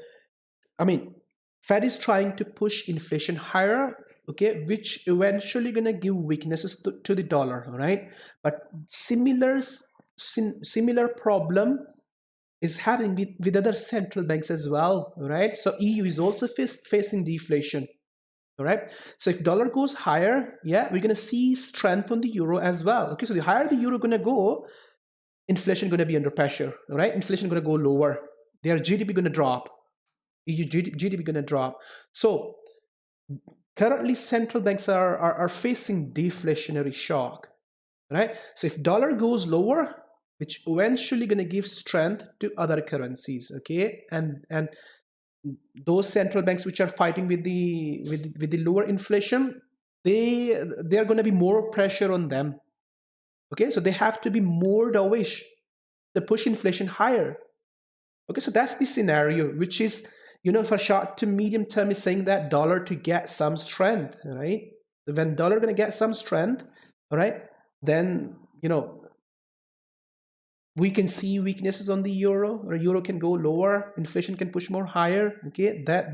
I mean, Fed is trying to push inflation higher, okay, which eventually gonna give weaknesses to the dollar, all right? But similar problem is having with other central banks as well, all right? So EU is also facing deflation, all right? So if dollar goes higher, yeah, we're gonna see strength on the euro as well. Okay, so the higher the euro gonna go, inflation gonna be under pressure, all right? Inflation gonna go lower. Their GDP gonna drop. EU GDP gonna drop. So currently central banks are facing deflationary shock, right? So if dollar goes lower, which eventually gonna give strength to other currencies, okay? And those central banks which are fighting with the lower inflation, they're going to be more pressure on them. Okay, so they have to be more dovish to push inflation higher. Okay, so that's the scenario, which is, for short to medium term is saying that dollar to get some strength, right? When dollar going to get some strength, all right, then, we can see weaknesses on the euro, or euro can go lower, inflation can push more higher. Okay, that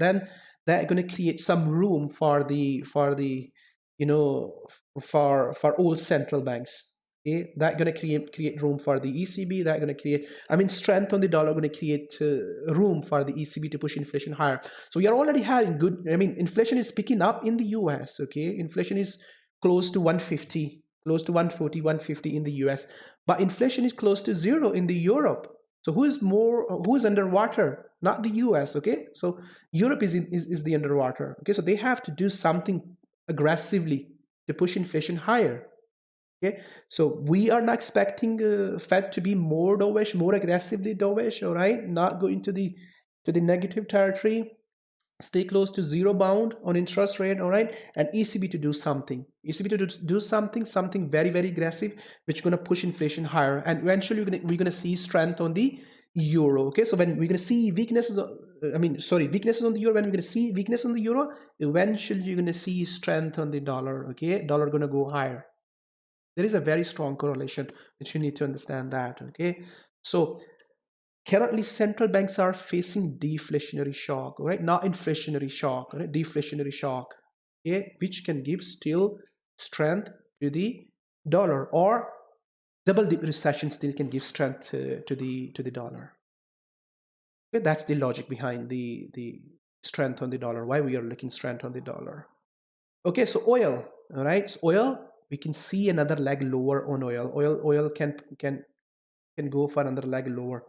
going to create some room for the for all central banks. Okay, that going to create room for the ECB. That going to create, strength on the dollar going to create room for the ECB to push inflation higher. So we are already having good, inflation is picking up in the US. Okay, inflation is close to 150, close to 140, 150 in the US, but inflation is close to zero in the Europe. So who is underwater? Not the US. Okay, so Europe is the underwater. Okay, so they have to do something aggressively to push inflation higher. Okay, so we are not expecting Fed to be more dovish, more aggressively dovish. All right, not go into the negative territory, stay close to zero bound on interest rate. All right, and ECB to do something, something very, very aggressive, which is going to push inflation higher, and eventually we're going to see strength on the euro. Okay, so when we're going to see weaknesses, weaknesses on the euro, when we're going to see weakness on the euro, eventually you're going to see strength on the dollar. Okay, dollar going to go higher. There is a very strong correlation, which you need to understand that. Okay, so currently central banks are facing deflationary shock, right? Not inflationary shock, right? Deflationary shock, okay, which can give still strength to the dollar, or double dip recession still can give strength to the dollar. Okay, that's the logic behind the strength on the dollar, why we are looking strength on the dollar. Okay, so oil, all right, so oil, we can see another leg lower on oil. Oil can go for another leg lower.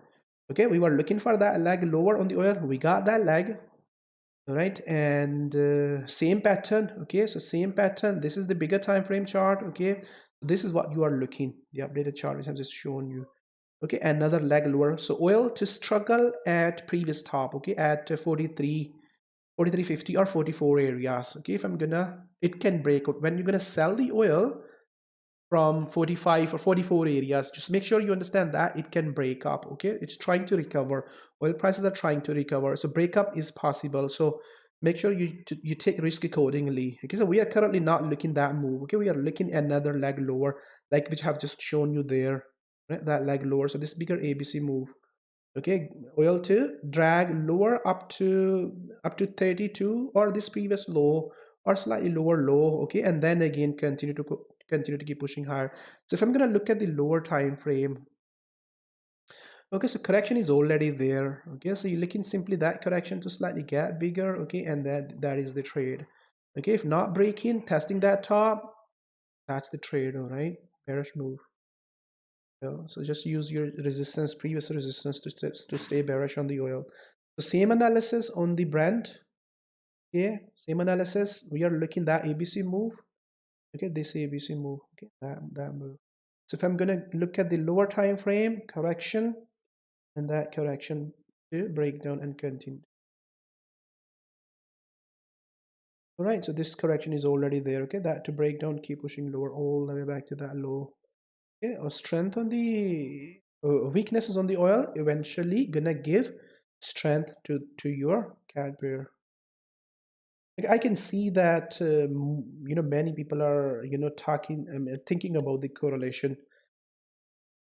Okay, we were looking for that leg lower on the oil, we got that leg. All right, and same pattern. Okay, so same pattern, this is the bigger time frame chart. Okay, this is what you are looking, the updated chart which I've just shown you. Okay, another leg lower. So oil to struggle at previous top, okay, at 43.50 or 44 areas. Okay, if I'm gonna, it can break out when you're gonna sell the oil from 45 or 44 areas. Just make sure you understand that it can break up. Okay, it's trying to recover, oil prices are trying to recover, so breakup is possible. So make sure you take risk accordingly. Okay, so we are currently not looking that move. Okay, we are looking another leg lower, like which I have just shown you there, right? That leg lower, so this bigger ABC move. Okay, oil to drag lower up to 32 or this previous low or slightly lower low. Okay, and then again continue to keep pushing higher. So if I'm going to look at the lower time frame, okay, so correction is already there. Okay, so you're looking simply that correction to slightly get bigger. Okay, and that is the trade. Okay, if not breaking, testing that top, that's the trade. All right, bearish move. So just use your resistance, previous resistance, to stay bearish on the oil. So same analysis on the Brent. Yeah, same analysis. We are looking that ABC move. Okay, this ABC move. Okay, that move. So if I'm gonna look at the lower time frame, correction, and that correction to breakdown and continue. All right, so this correction is already there. Okay, that to break down, keep pushing lower all the way back to that low. Okay, or strength on the weaknesses on the oil eventually gonna give strength to your Cad pair. I can see that many people are talking, thinking about the correlation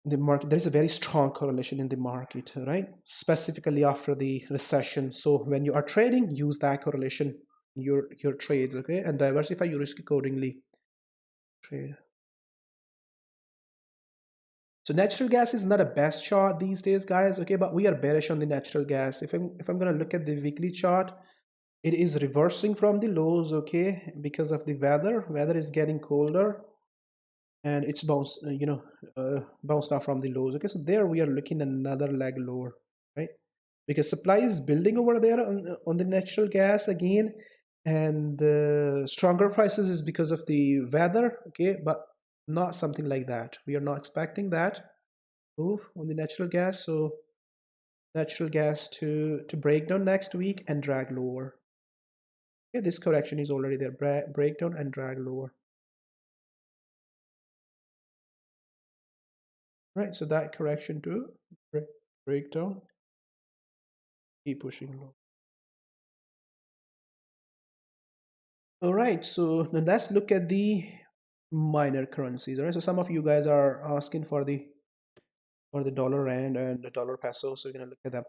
in the market. There is a very strong correlation in the market, right? Specifically after the recession. So when you are trading, use that correlation in your trades, okay, and diversify your risk accordingly. Trade. So natural gas is not a best chart these days, guys. Okay, but we are bearish on the natural gas. If I'm gonna look at the weekly chart, it is reversing from the lows. Okay, because of the weather. Weather is getting colder, and it's bounced off from the lows. Okay, so there we are looking at another leg lower, right? Because supply is building over there on the natural gas again, and stronger prices is because of the weather. Okay, but not something like that. We are not expecting that move on the natural gas. So natural gas to break down next week and drag lower. Okay, this correction is already there, breakdown and drag lower. Right, so that correction to breakdown, keep pushing low. All right, so now let's look at the minor currencies. All right, so some of you guys are asking for the dollar rand and the dollar peso, so we're gonna look at them.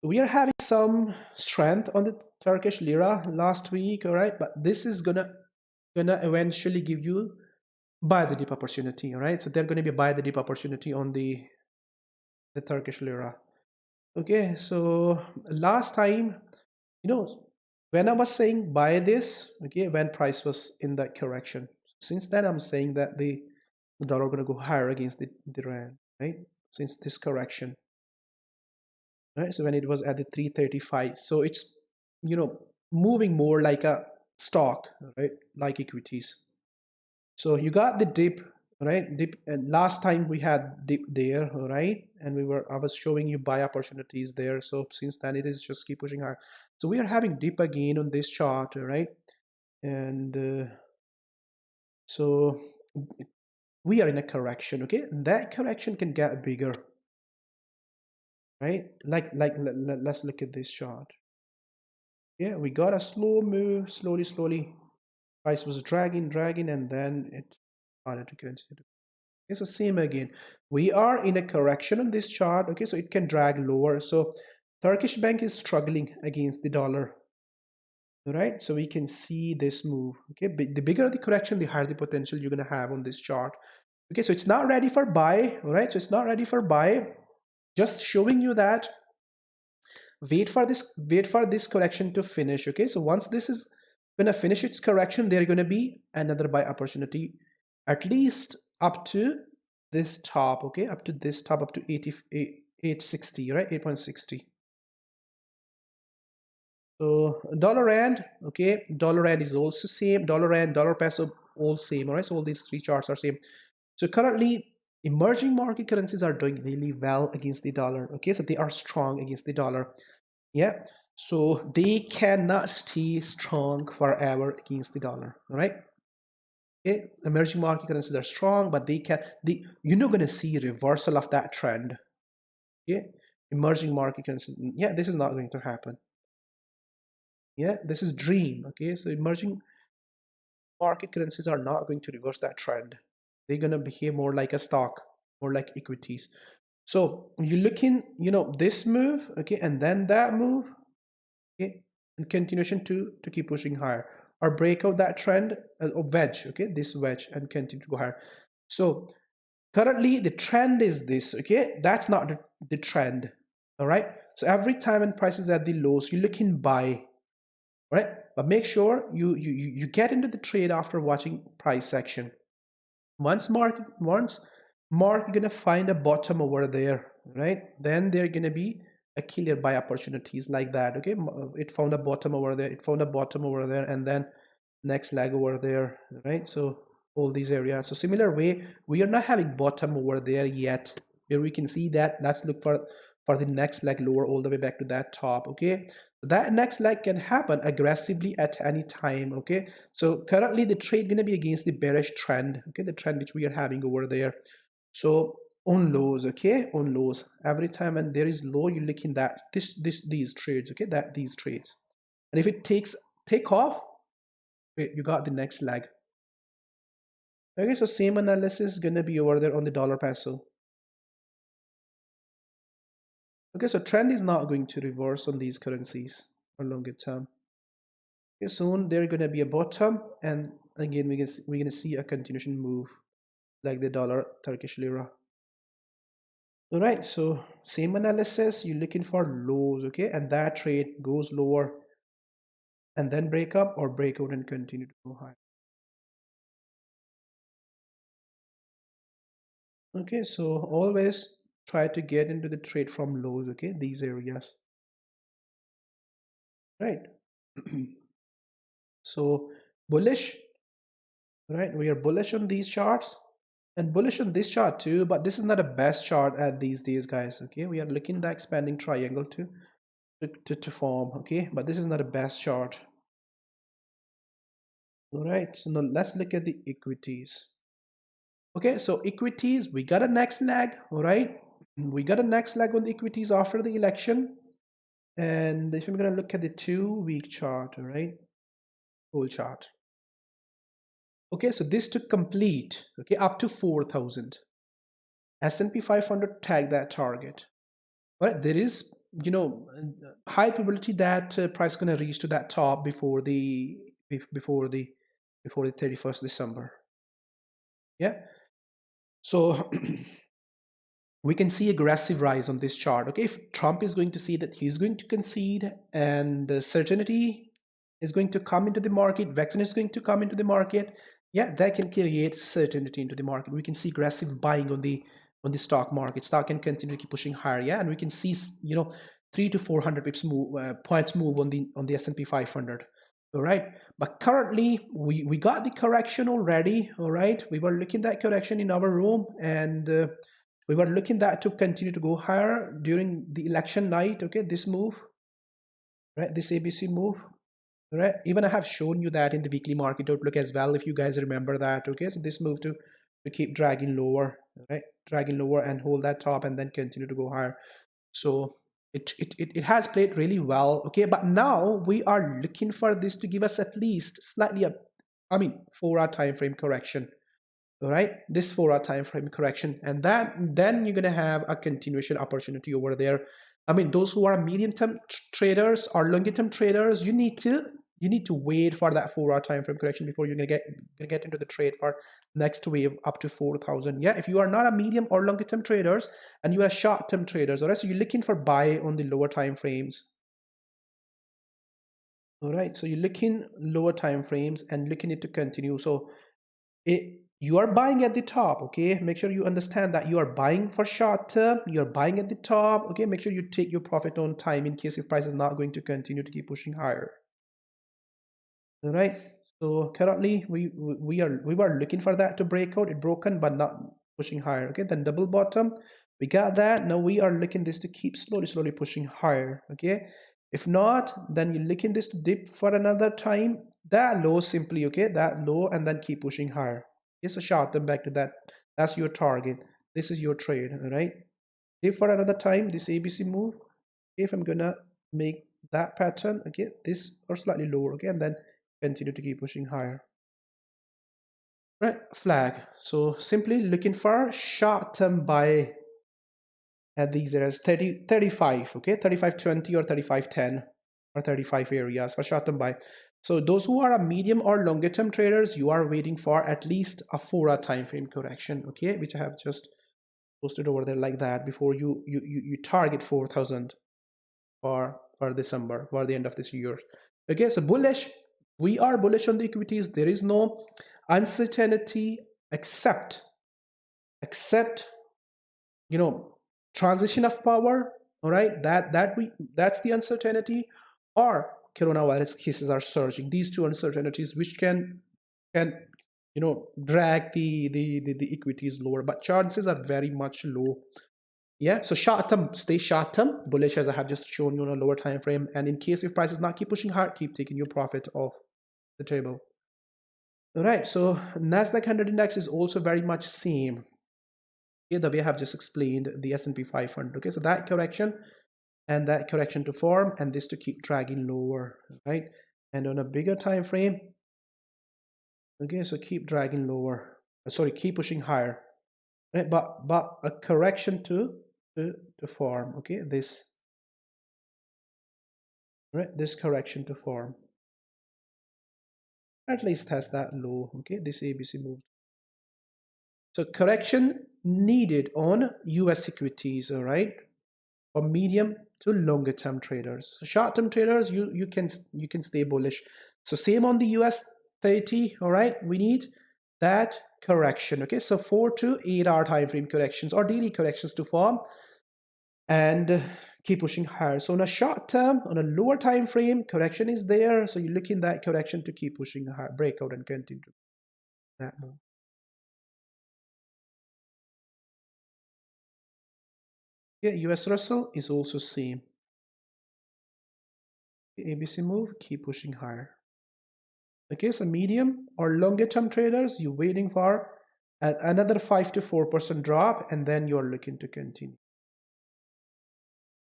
We are having some strength on the Turkish lira last week, all right, but this is gonna eventually give you buy the dip opportunity, all right. So they're going to be buy the dip opportunity on the Turkish lira. Okay, so last time, when I was saying buy this, okay, when price was in that correction, since then I'm saying that the dollar going to go higher against the rand, right? Since this correction, right? So when it was at the 335, so it's moving more like a stock, right? Like equities. So you got the dip, right? Dip, and last time we had dip there, right? And I was showing you buy opportunities there. So since then it is just keep pushing higher. So we are having dip again on this chart, right? And so we are in a correction, okay? And that correction can get bigger, right? Let's look at this chart. Yeah, we got a slow move, slowly. Price was dragging, and then it started to continue. Okay, so same again. We are in a correction on this chart. Okay, so it can drag lower. So Turkish bank is struggling against the dollar. All right, so we can see this move. Okay, the bigger the correction, the higher the potential you're gonna have on this chart. Okay, so it's not ready for buy. All right, so it's not ready for buy. Just showing you that wait for this correction to finish. Okay, so once this is gonna finish its correction, there gonna be another buy opportunity, at least up to this top. Okay, up to this top, up to 860, right? 8.60. So dollar rand, okay, dollar rand is also same. Dollar rand, dollar peso, all same. All right, so all these three charts are same. So currently emerging market currencies are doing really well against the dollar. Okay, so they are strong against the dollar. Yeah, so they cannot stay strong forever against the dollar. All right. Okay, emerging market currencies are strong, but you're not going to see a reversal of that trend. Okay, emerging market currencies, yeah, this is not going to happen. Yeah, this is dream. Okay, so emerging market currencies are not going to reverse that trend. They're going to behave more like a stock, more like equities. So you look in, this move, okay, and then that move, okay, and continuation to keep pushing higher, or break out that trend, or wedge, okay, this wedge, and continue to go higher. So currently the trend is this, okay, that's not the trend. All right, so every time when price is at the lows, you look in buy, right? But make sure you get into the trade after watching price action. Once mark gonna find a bottom over there, right? Then they're gonna be a killer buy opportunities like that. Okay, it found a bottom over there, it found a bottom over there, and then next leg over there, right? So all these areas. So similar way, we are not having bottom over there yet. Here we can see that. Let's look for the next leg lower all the way back to that top. Okay, that next leg can happen aggressively at any time. Okay, so currently the trade gonna be against the bearish trend. Okay, the trend which we are having over there. So on lows, okay, on lows, every time when there is low, you look in that these trades, okay, that these trades, and if it take off, you got the next leg. Okay, so same analysis is gonna be over there on the dollar peso. Okay, so trend is not going to reverse on these currencies for longer term. Okay, soon they're gonna be a bottom, and again we're gonna see a continuation move like the dollar Turkish lira. All right, so same analysis, you're looking for lows, okay, and that trade goes lower and then break up or break out and continue to go high. Okay, so always try to get into the trade from lows, okay, these areas, right? So bullish, right? We are bullish on these charts. and bullish on this chart too, but this is not a best chart at these days, guys. Okay, we are looking at the expanding triangle to form. Okay, but this is not a best chart. All right, so now let's look at the equities. Okay, so equities, we got a next leg. All right, we got a next leg on the equities after the election. And if I'm gonna look at the 2-week chart, all right, whole chart. Okay, so this took complete, okay, up to 4,000. S&P 500 tagged that target. Right, there is, high probability that price gonna reach to that top before the 31st December. Yeah, so we can see aggressive rise on this chart. Okay, if Trump is going to see that he's going to concede and the certainty is going to come into the market, vaccine is going to come into the market, yeah, that can create certainty into the market. We can see aggressive buying on the stock market. Stock can continue to keep pushing higher, yeah, and we can see 300 to 400 pips points move on the S&P 500. All right, but currently we got the correction already. All right, we were looking at that correction in our room, and we were looking that to continue to go higher during the election night. Okay, this move, right, this ABC move, right, even I have shown you that in the weekly market outlook as well, if you guys remember that. Okay, so this move to keep dragging lower, right, dragging lower and hold that top and then continue to go higher. So it has played really well. Okay, but now we are looking for this to give us at least slightly a 4-hour time frame correction. All right, this 4-hour time frame correction, and then you're going to have a continuation opportunity over there. Those who are medium term traders or longer term traders, you need to wait for that 4-hour time frame correction before you're going to get into the trade for next wave up to 4,000. Yeah, if you are not a medium or longer term traders and you are short term traders, all right, so you're looking for buy on the lower time frames. All right, so you're looking lower time frames and looking it to continue. So you are buying at the top. Okay, make sure you understand that you are buying for short term, you're buying at the top. Okay, make sure you take your profit on time in case if price is not going to continue to keep pushing higher. All right, so currently we were looking for that to break out. It broken but not pushing higher. Okay, then double bottom, we got that. Now we are looking this to keep slowly pushing higher. Okay, if not, then you're looking this to dip for another time, that low simply. Okay, that low, and then keep pushing higher. Yes, a short term back to that. That's your target. This is your trade. All right, dip for another time, this ABC move. If I'm gonna make that pattern, okay, this or slightly lower, okay, and then continue to keep pushing higher. Right, flag. So simply looking for short term buy at these areas 35, okay, 35.20 or 35.10 or 35 areas for short term buy. So those who are a medium or longer term traders, you are waiting for at least a 4-hour time frame correction, okay, which I have just posted over there like that before you target 4,000 for December, for the end of this year. Okay, so bullish, we are bullish on the equities. There is no uncertainty except transition of power. All right, that's the uncertainty, or coronavirus cases are surging. These two uncertainties which can drag the equities lower, but chances are very much low. Yeah, so short term, stay short term bullish, as I have just shown you on a lower time frame. And in case if prices not keep pushing hard, keep taking your profit off the table. All right, so Nasdaq 100 index is also very much same. Okay, the way I have just explained the S&P 500. Okay, so that correction and that correction to form, and this to keep dragging lower, right? And on a bigger time frame, okay, so keep dragging lower. Sorry, keep pushing higher, right? But a correction to form. Okay, this. Right, this correction to form at least has that low. Okay, this ABC move. So correction needed on US equities. All right, for medium to longer term traders. So short term traders, you can stay bullish. So same on the US 30. All right, we need that correction. Okay, so 4 to 8 hour time frame corrections or daily corrections to form, and keep pushing higher. So on a short term, on a lower time frame, correction is there. So you look in that correction to keep pushing higher, breakout and continue that move. Yeah, US Russell is also same. ABC move, keep pushing higher. Okay, so medium or longer term traders, you're waiting for another 5 to 4% drop, and then you're looking to continue.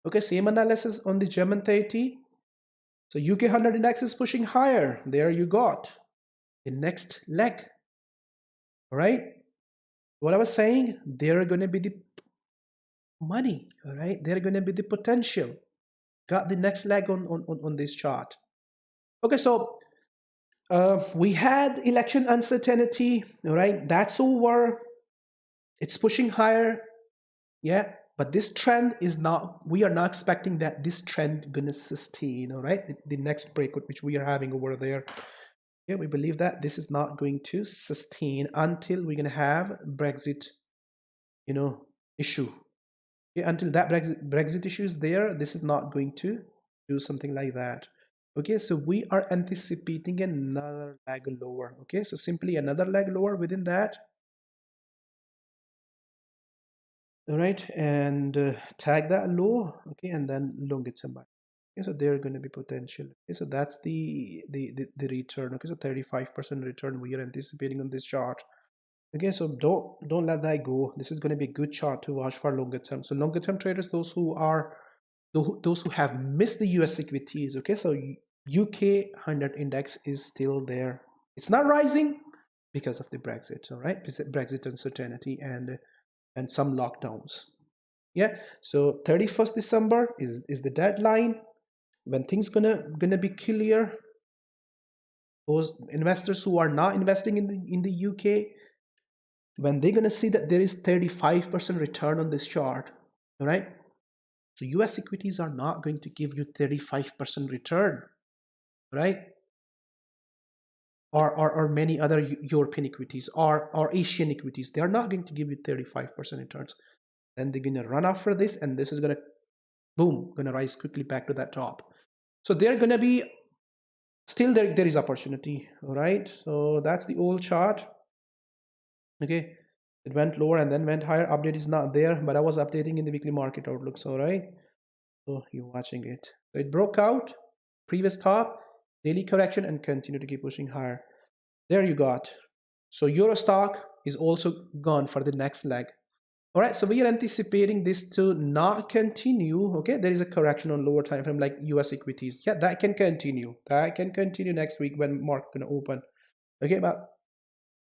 Okay, same analysis on the German 30. So UK 100 index is pushing higher. There you got the next leg. All right. What I was saying, there are going to be the money. All right. There are going to be the potential. Got the next leg on this chart. Okay, so we had election uncertainty. All right. That's over. It's pushing higher. Yeah. But this trend is not, we are not expecting that this trend going to sustain. All right. The next breakout, which we are having over there. Yeah, we believe that this is not going to sustain until we're going to have Brexit, issue. Okay, until that Brexit issue is there, this is not going to do something like that. Okay, so we are anticipating another leg lower. Okay, so simply another leg lower within that. All right, and tag that low. Okay, and then long it some buy. Okay, so they're going to be potential. Okay, so that's the return. Okay, so 35% return we are anticipating on this chart. Okay, so don't let that go. This is going to be a good chart to watch for longer term. So longer term traders, those who have missed the US equities. Okay, so UK 100 index is still there. It's not rising because of the Brexit. All right, Brexit uncertainty and some lockdowns. Yeah, so 31st December is the deadline when things gonna be clear. Those investors who are not investing in the UK, when they're gonna see that there is 35% return on this chart, all right? So US equities are not going to give you 35% return, right? Or many other European equities or Asian equities, they are not going to give you 35% returns. Then they're gonna run after this, and this is gonna boom, gonna rise quickly back to that top. So they're gonna be still there is opportunity, all right? So that's the old chart. Okay, it went lower and then went higher. Update is not there, but I was updating in the weekly market outlooks. All right, so you're watching it. So it broke out previous top, daily correction, and continue to keep pushing higher. There you got. So Euro stock is also gone for the next leg. All right, so we are anticipating this to not continue. Okay, there is a correction on lower time frame like US equities. Yeah, that can continue. That can continue next week when market gonna open. Okay, but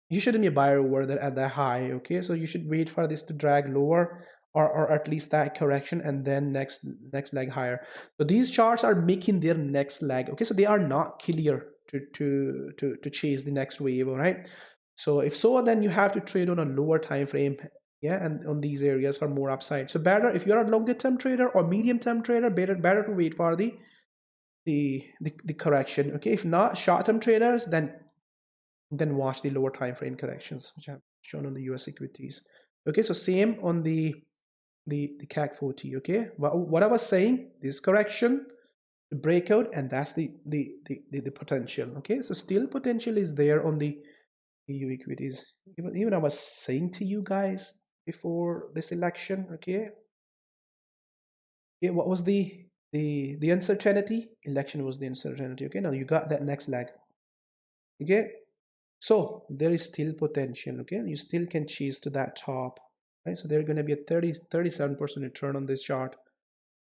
you shouldn't be a buyer over there at that high. Okay, so you should wait for this to drag lower, or at least that correction, and then next leg higher. So these charts are making their next leg. Okay, so they are not clear to chase the next wave. All right, so if so, then you have to trade on a lower time frame. Yeah, and on these areas for more upside. So better if you're a longer term trader or medium term trader, better to wait for the correction. Okay, if not short term traders, then watch the lower time frame corrections, which I've shown on the US equities. Okay, so same on the CAC 40. Okay, what I was saying, this correction, the breakout, and that's the potential. Okay, so still potential is there on the EU equities. Even I was saying to you guys before this election. Okay, what was the uncertainty? Election was the uncertainty. Okay, now you got that next leg. Okay, so there is still potential. Okay, you still can chase to that top, right? So there's going to be a 37% return on this chart.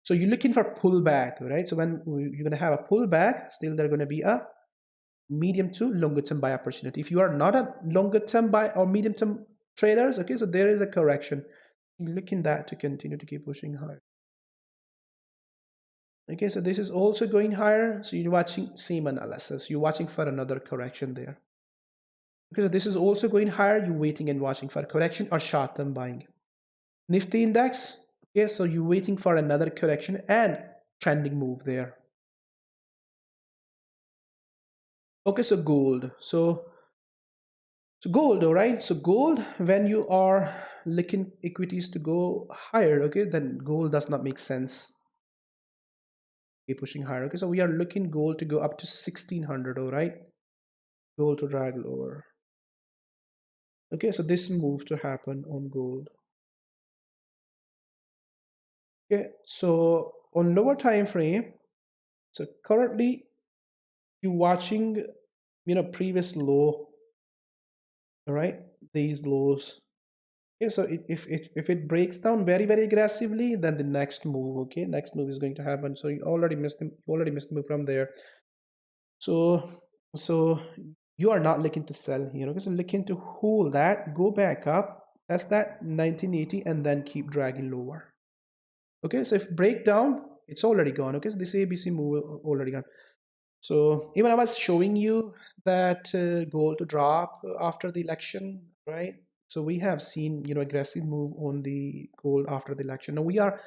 So you're looking for pullback, right? So when you're going to have a pullback, still there's going to be a medium to longer term buy opportunity. If you are not a longer term buy or medium term traders, okay, so there is a correction. You're looking that to continue to keep pushing higher. Okay, so this is also going higher. So you're watching same analysis. You're watching for another correction there. Okay, so this is also going higher. You're waiting and watching for correction or short-term buying. Nifty index. Okay, so you're waiting for another correction and trending move there. Okay, so gold. So gold, all right. So gold, when you are looking equities to go higher, okay, then gold does not make sense. Okay, pushing higher. Okay, so we are looking gold to go up to 1600, all right. Gold to drag lower. Okay, so this move to happen on gold. Okay, so on lower time frame, so currently you watching, previous low, all right, these lows. Okay, so if it breaks down very very aggressively, then the next move, okay, next move is going to happen. So you already missed the move from there. So so you are not looking to sell here, okay? So looking to hold that, go back up, that's that 1980, and then keep dragging lower. Okay, so if breakdown, it's already gone. Okay, so this ABC move already gone. So even I was showing you that goal to drop after the election, right? So we have seen, aggressive move on the gold after the election. Now we are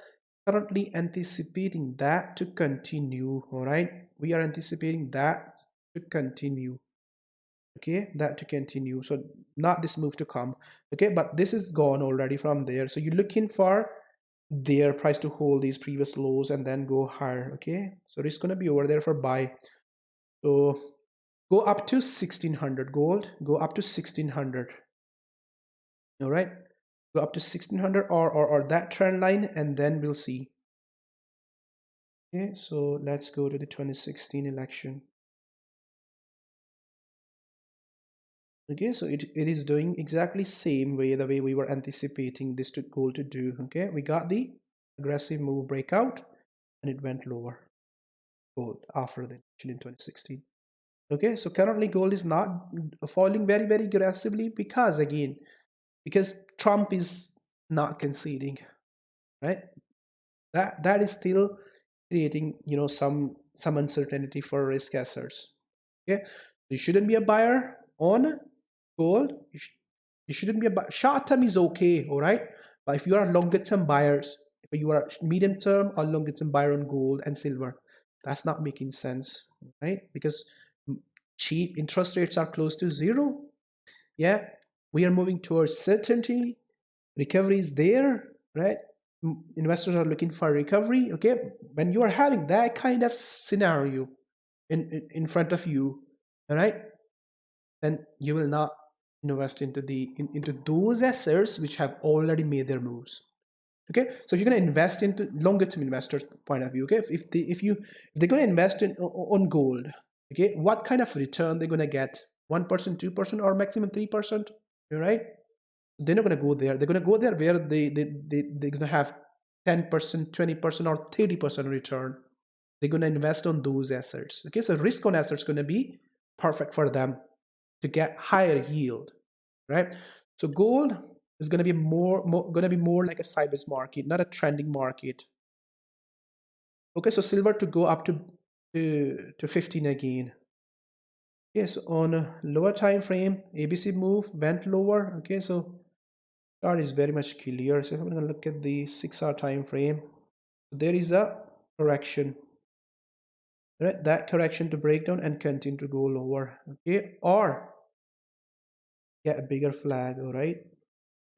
currently anticipating that to continue. All right, we are anticipating that to continue. Okay, that to continue. So not this move to come. Okay, but this is gone already from there. So you're looking for their price to hold these previous lows and then go higher. Okay, so it's going to be over there for buy. So go up to 1600 gold, go up to 1600. All right, go up to 1600 or that trend line, and then we'll see. Okay, so let's go to the 2016 election. Okay, so it is doing exactly same way, the way we were anticipating this to gold to do. Okay, we got the aggressive move breakout and it went lower gold after the election in 2016. Okay, so currently gold is not falling very very aggressively because again, because Trump is not conceding, right? That is still creating, some uncertainty for risk assets. Okay, you shouldn't be a buyer on gold. You shouldn't be a buyer. Short term is okay, all right, but if you are longer term buyers, if you are medium term or longer term buyer on gold and silver, that's not making sense, right? Because cheap interest rates are close to zero. Yeah, we are moving towards certainty. Recovery is there, right? Investors are looking for recovery. Okay, when you are having that kind of scenario in front of you, all right, then you will not invest into into those assets which have already made their moves. Okay, so if you're going to invest into longer term investors point of view, okay, if they're going to invest on gold, okay, what kind of return they're going to get? 1%, 2%, or maximum 3%? All right, they're not going to go there. They're going to go there where they're going to have 10%, 20%, or 30% return. They're going to invest on those assets. Okay, so risk on assets is going to be perfect for them to get higher yield, right? So gold is going to be going to be more like a sideways market, not a trending market. Okay, so silver to go up to 15 again. Yes, on a lower time frame, ABC move went lower. Okay, so chart is very much clear. So if I'm going to look at the 6-hour time frame, there is a correction, right? That correction to break down and continue to go lower. Okay, or get a bigger flag. All right,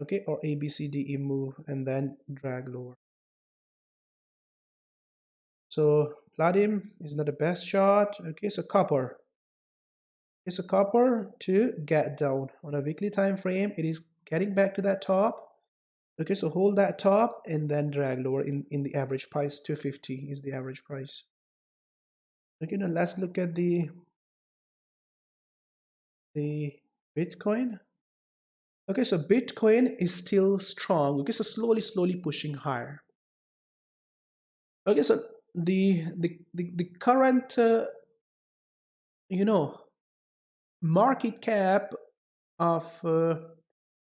okay, or ABCDE move and then drag lower. So platinum is not the best shot. Okay, so copper. Okay, so copper to get down on a weekly time frame. It is getting back to that top. Okay, so hold that top and then drag lower in the average price. 250 is the average price. Okay, now let's look at the Bitcoin. Okay, so Bitcoin is still strong. Okay, so slowly pushing higher. Okay, so the current you know market cap of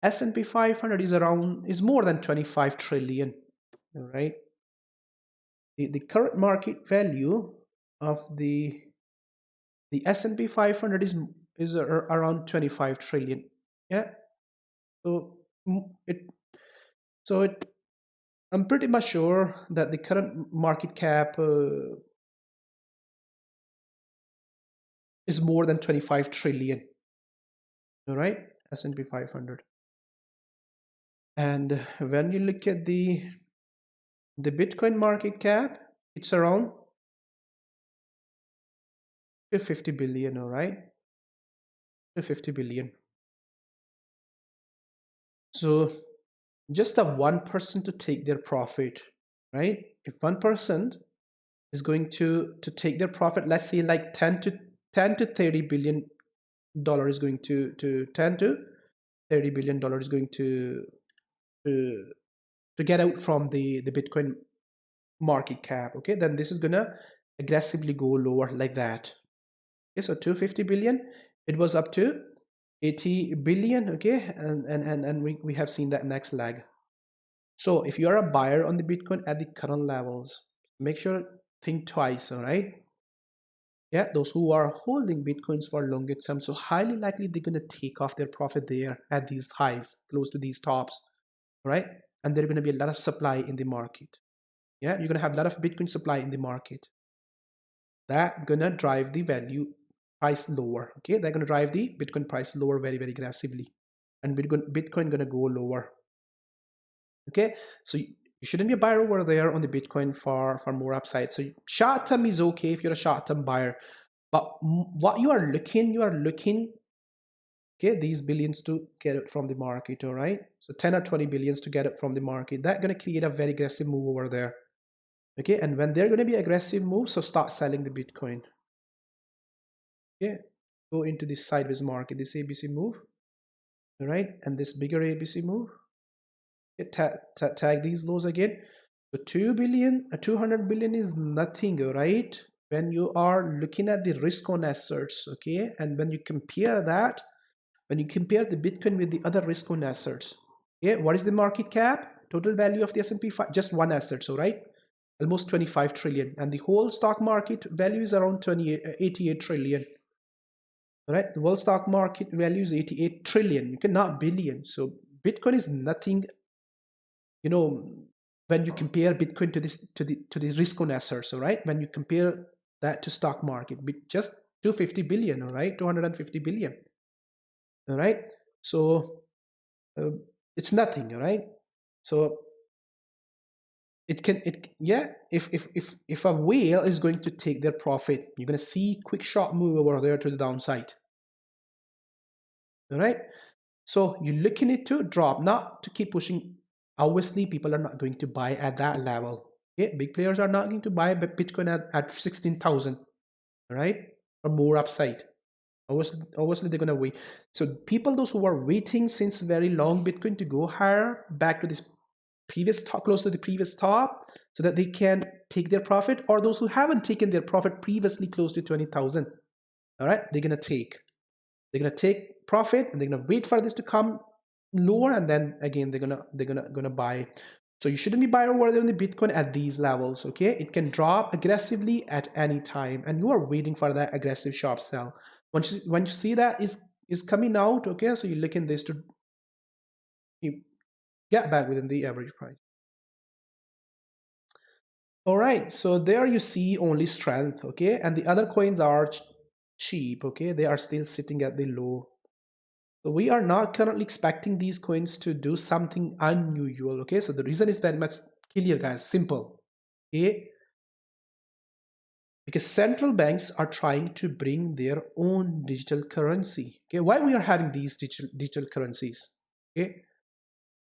S&P 500 is more than 25 trillion, right? The current market value of the S&P 500 is around 25 trillion. Yeah, so it so it I'm pretty much sure that the current market cap is more than 25 trillion. All right, S&P 500. And when you look at the Bitcoin market cap, it's around 50 billion. All right, 50 billion. So just a 1% to take their profit. right? If one person is going to take their profit, let's say like 10 to 30 billion dollar is going to 10 to 30 billion dollar is going to to get out from the Bitcoin market cap, okay, then this is gonna aggressively go lower like that. Okay, so 250 billion, it was up to 80 billion, okay, and we have seen that next leg. So if you are a buyer on the Bitcoin at the current levels, make sure think twice, all right? Yeah, those who are holding Bitcoins for longer term, so highly likely they're going to take off their profit there at these highs, close to these tops, right? And there's going to be a lot of supply in the market. Yeah, you're going to have a lot of Bitcoin supply in the market. That going to drive the value price lower, okay? They're going to drive the Bitcoin price lower very, very aggressively. And Bitcoin going to go lower, okay? So you shouldn't be a buyer over there on the Bitcoin for more upside. So short term is okay if you're a short term buyer. But what you are looking, okay, these billions to get it from the market, all right? So 10 or 20 billions to get it from the market. That's going to create a very aggressive move over there, okay? And when they're going to be aggressive move, so start selling the Bitcoin, okay? Go into this sideways market, this ABC move, all right? And this bigger ABC move, okay? Tag these lows again. So 2 billion, 200 billion is nothing, all right? When you are looking at the risk on assets, okay? And when you compare that, when you compare the Bitcoin with the other risk on assets, okay, what is the market cap? Total value of the S&P 5, just one asset, so right? Almost 25 trillion. And the whole stock market value is around 88 trillion. Right? The world stock market value is 88 trillion. You cannot billion. So Bitcoin is nothing, you know, when you compare Bitcoin to this to the risk on assets, all right? When you compare that to stock market, just 250 billion, all right? 250 billion. All right. So uh, it's nothing, all right? So yeah, if a whale is going to take their profit, you're going to see quick short move over there to the downside, all right? So you're looking it to drop, not to keep pushing. Obviously people are not going to buy at that level, okay? Big players are not going to buy Bitcoin at 16,000, all right, or more upside. Obviously they're going to wait. So people, those who are waiting since very long Bitcoin to go higher back to this previous top, close to the previous top, so that they can take their profit, or those who haven't taken their profit previously close to 20,000, all right, they're gonna take profit, and they're gonna wait for this to come lower, and then again they're gonna buy. So you shouldn't be buying over there on the Bitcoin at these levels, okay? It can drop aggressively at any time, and you are waiting for that aggressive sharp sell. Once you see that is coming out, okay, so you look in this to you get back within the average price. All right, so there you see only strength, okay, and the other coins are cheap, okay, they are still sitting at the low. So we are not currently expecting these coins to do something unusual, okay? So the reason is very much clear, guys, simple, okay? Because central banks are trying to bring their own digital currency, okay? Why we are having these digital currencies, okay?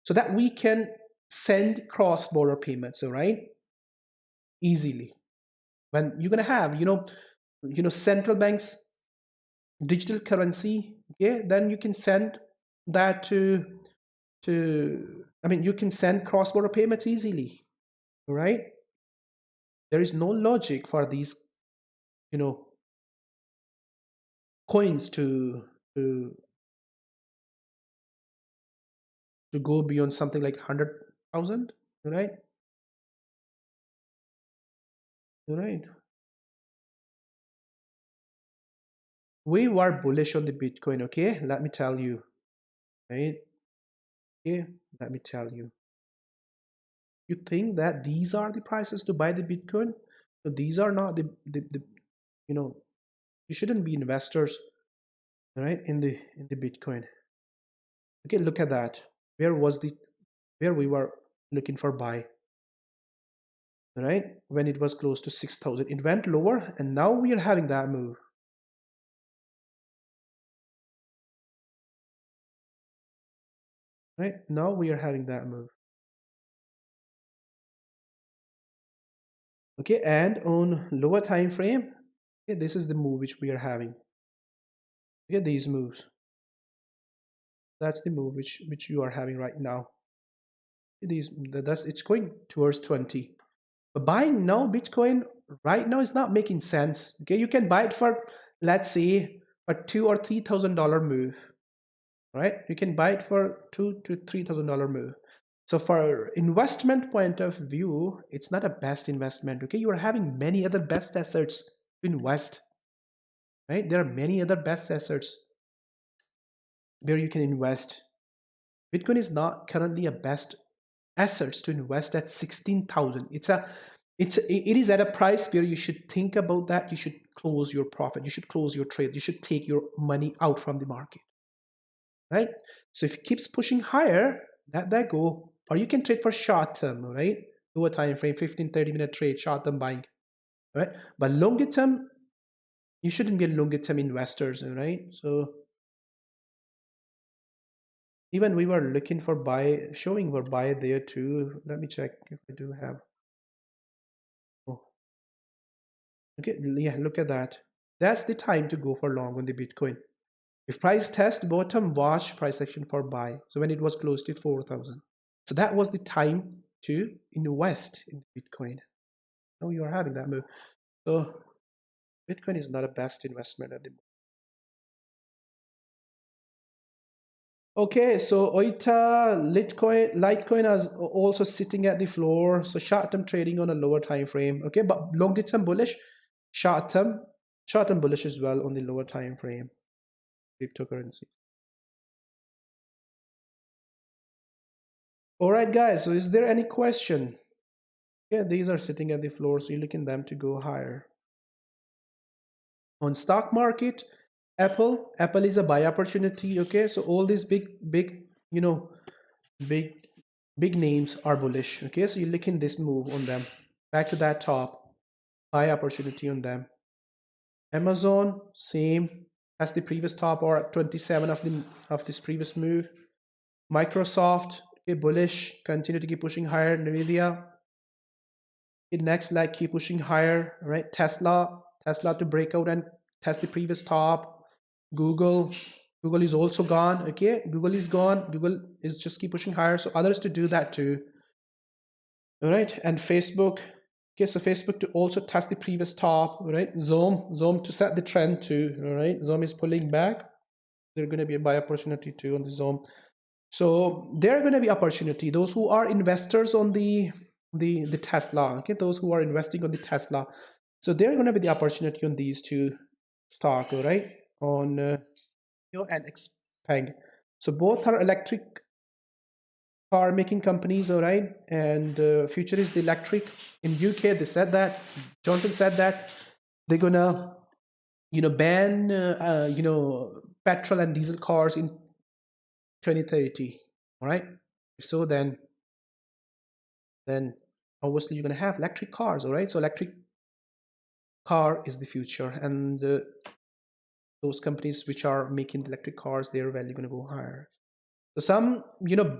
So that we can send cross-border payments, all right? Easily. When you're gonna have, central banks digital currency, okay, then you can send that to I mean, you can send cross-border payments easily, right? There is no logic for these, you know, coins to to go beyond something like 100,000, right? Right. We were bullish on the Bitcoin, okay? Let me tell you, right? Okay, let me tell you. You think that these are the prices to buy the Bitcoin? So these are not the you know, you shouldn't be investors, right, in the Bitcoin. Okay, look at that. Where we were looking for buy, right? When it was close to 6,000, it went lower, and now we are having that move, right? Now we are having that move. Okay, and on lower time frame, okay, this is the move which we are having. Okay, these moves, that's the move which you are having right now. These, that's, it's going towards 20. But buying now Bitcoin right now is not making sense. Okay, you can buy it for, let's say, a $2,000 or $3,000 move, right? You can buy it for $2,000 to $3,000 move. So for investment point of view, it's not a best investment. Okay, you are having many other best assets to invest, right? There are many other best assets where you can invest. Bitcoin is not currently a best assets to invest at 16,000. It is at a price where you should think about that. You should close your profit. You should close your trade. You should take your money out from the market, right? So if it keeps pushing higher, let that go. Or you can trade for short term, right? Lower time frame, 15, 30-minute trade, short term buying, right? But longer term, you shouldn't be a longer term investors, right? So even we were looking for buy, showing for buy there too. Let me check if I do have. Oh, okay, yeah, look at that. That's the time to go for long on the Bitcoin. If price test bottom, watch price action for buy. So when it was close to 4,000. So that was the time to invest in Bitcoin. Now you are having that move. So Bitcoin is not a best investment at the moment. Okay, so OITA, Litecoin is also sitting at the floor. So short-term trading on a lower time frame. Okay, but longer-term bullish, short-term, short-term bullish as well on the lower time frame. Cryptocurrency. All right, guys. So is there any question? Yeah, these are sitting at the floor, so you're looking them to go higher. On stock market, Apple is a buy opportunity. Okay, so all these big, big big names are bullish. Okay, so you're looking this move on them. Back to that top, buy opportunity on them. Amazon, same as the previous top or at 27 of this previous move. Microsoft, okay, bullish, continue to keep pushing higher. Nvidia, next leg keep pushing higher, right? Tesla to break out and test the previous top. Google is also gone. Okay, Google is gone. Google is just keep pushing higher, so others to do that too. All right, and Facebook, okay, so Facebook to also test the previous top. All right, Zoom to set the trend too. All right, Zoom is pulling back. There's going to be a buy opportunity too on the Zoom. So there are going to be opportunity. Those who are investors on the Tesla, okay, those who are investing on the Tesla, so there are going to be the opportunity on these two stock, all right, on and Xpeng. So both are electric car making companies, all right, and future is the electric. In UK, they said that Johnson said that they're gonna ban petrol and diesel cars in 2030. All right, so then obviously you're going to have electric cars. All right, so electric car is the future, and those companies which are making electric cars, their value going to go higher. So some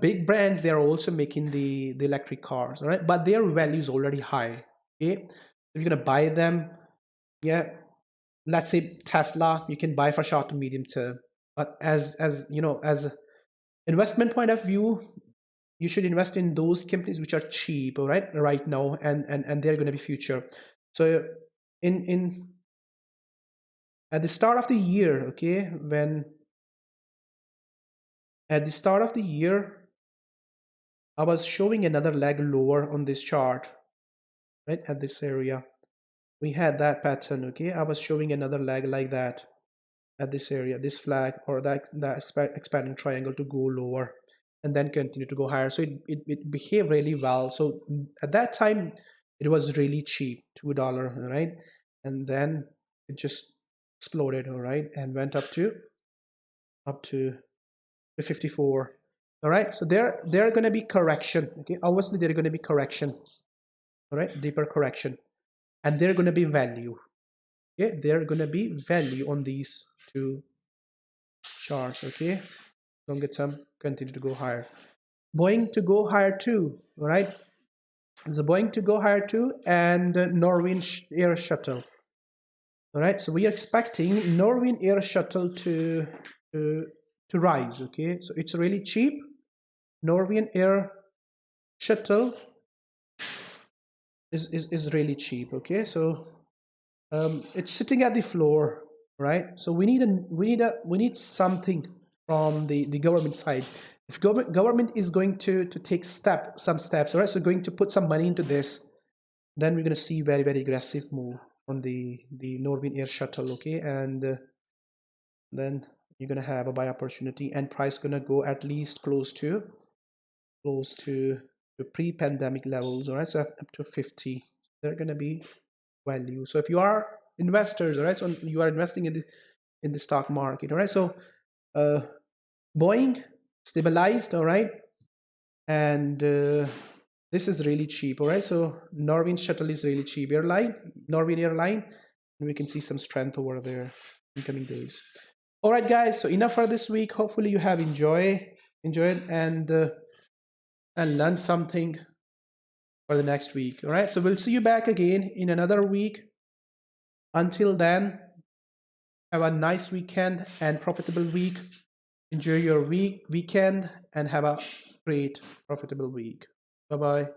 big brands, they are also making the electric cars. All right, but their value is already high. Okay, if you're going to buy them, yeah, let's say Tesla, you can buy for short to medium term, but as investment point of view, you should invest in those companies which are cheap, all right now, and they're going to be future. So in at the start of the year, okay, when at the start of the year I was showing another leg lower on this chart, right, at this area we had that pattern. Okay, I was showing another leg like that at this area, this flag or that expanding triangle to go lower and then continue to go higher. So it behaved really well. So at that time it was really cheap, $2, right? And then it just exploded, all right, and went up to 54. All right, so there are going to be correction. Okay, obviously there are going to be correction, all right, deeper correction, and there are going to be value. Okay, there are going to be value on these two charts. Okay, longer term continue to go higher, going to go higher too. All right, The Boeing to go higher too, and Norwegian Air Shuttle. All right, so we are expecting Norwegian Air Shuttle to rise. Okay, so it's really cheap. Norwegian Air Shuttle is really cheap. Okay, so it's sitting at the floor, right? So we need something from the government side. If government is going to take some steps, all right, so going to put some money into this, then we're going to see very aggressive move on the Norwegian Air Shuttle. Okay, and then you're going to have a buy opportunity, and price going to go at least close to the pre-pandemic levels. All right, so up to 50 they're going to be value. So if you are investors, all right, so you are investing in the stock market, all right, so Boeing stabilized, all right, and this is really cheap, all right, so Norwegian Shuttle is really cheap Norwegian airline, and we can see some strength over there in coming days. All right, guys, so enough for this week. Hopefully you have enjoyed and learned something for the next week. All right, so we'll see you back again in another week. Until then, have a nice weekend and profitable week. Enjoy your weekend and have a great profitable week. Bye bye.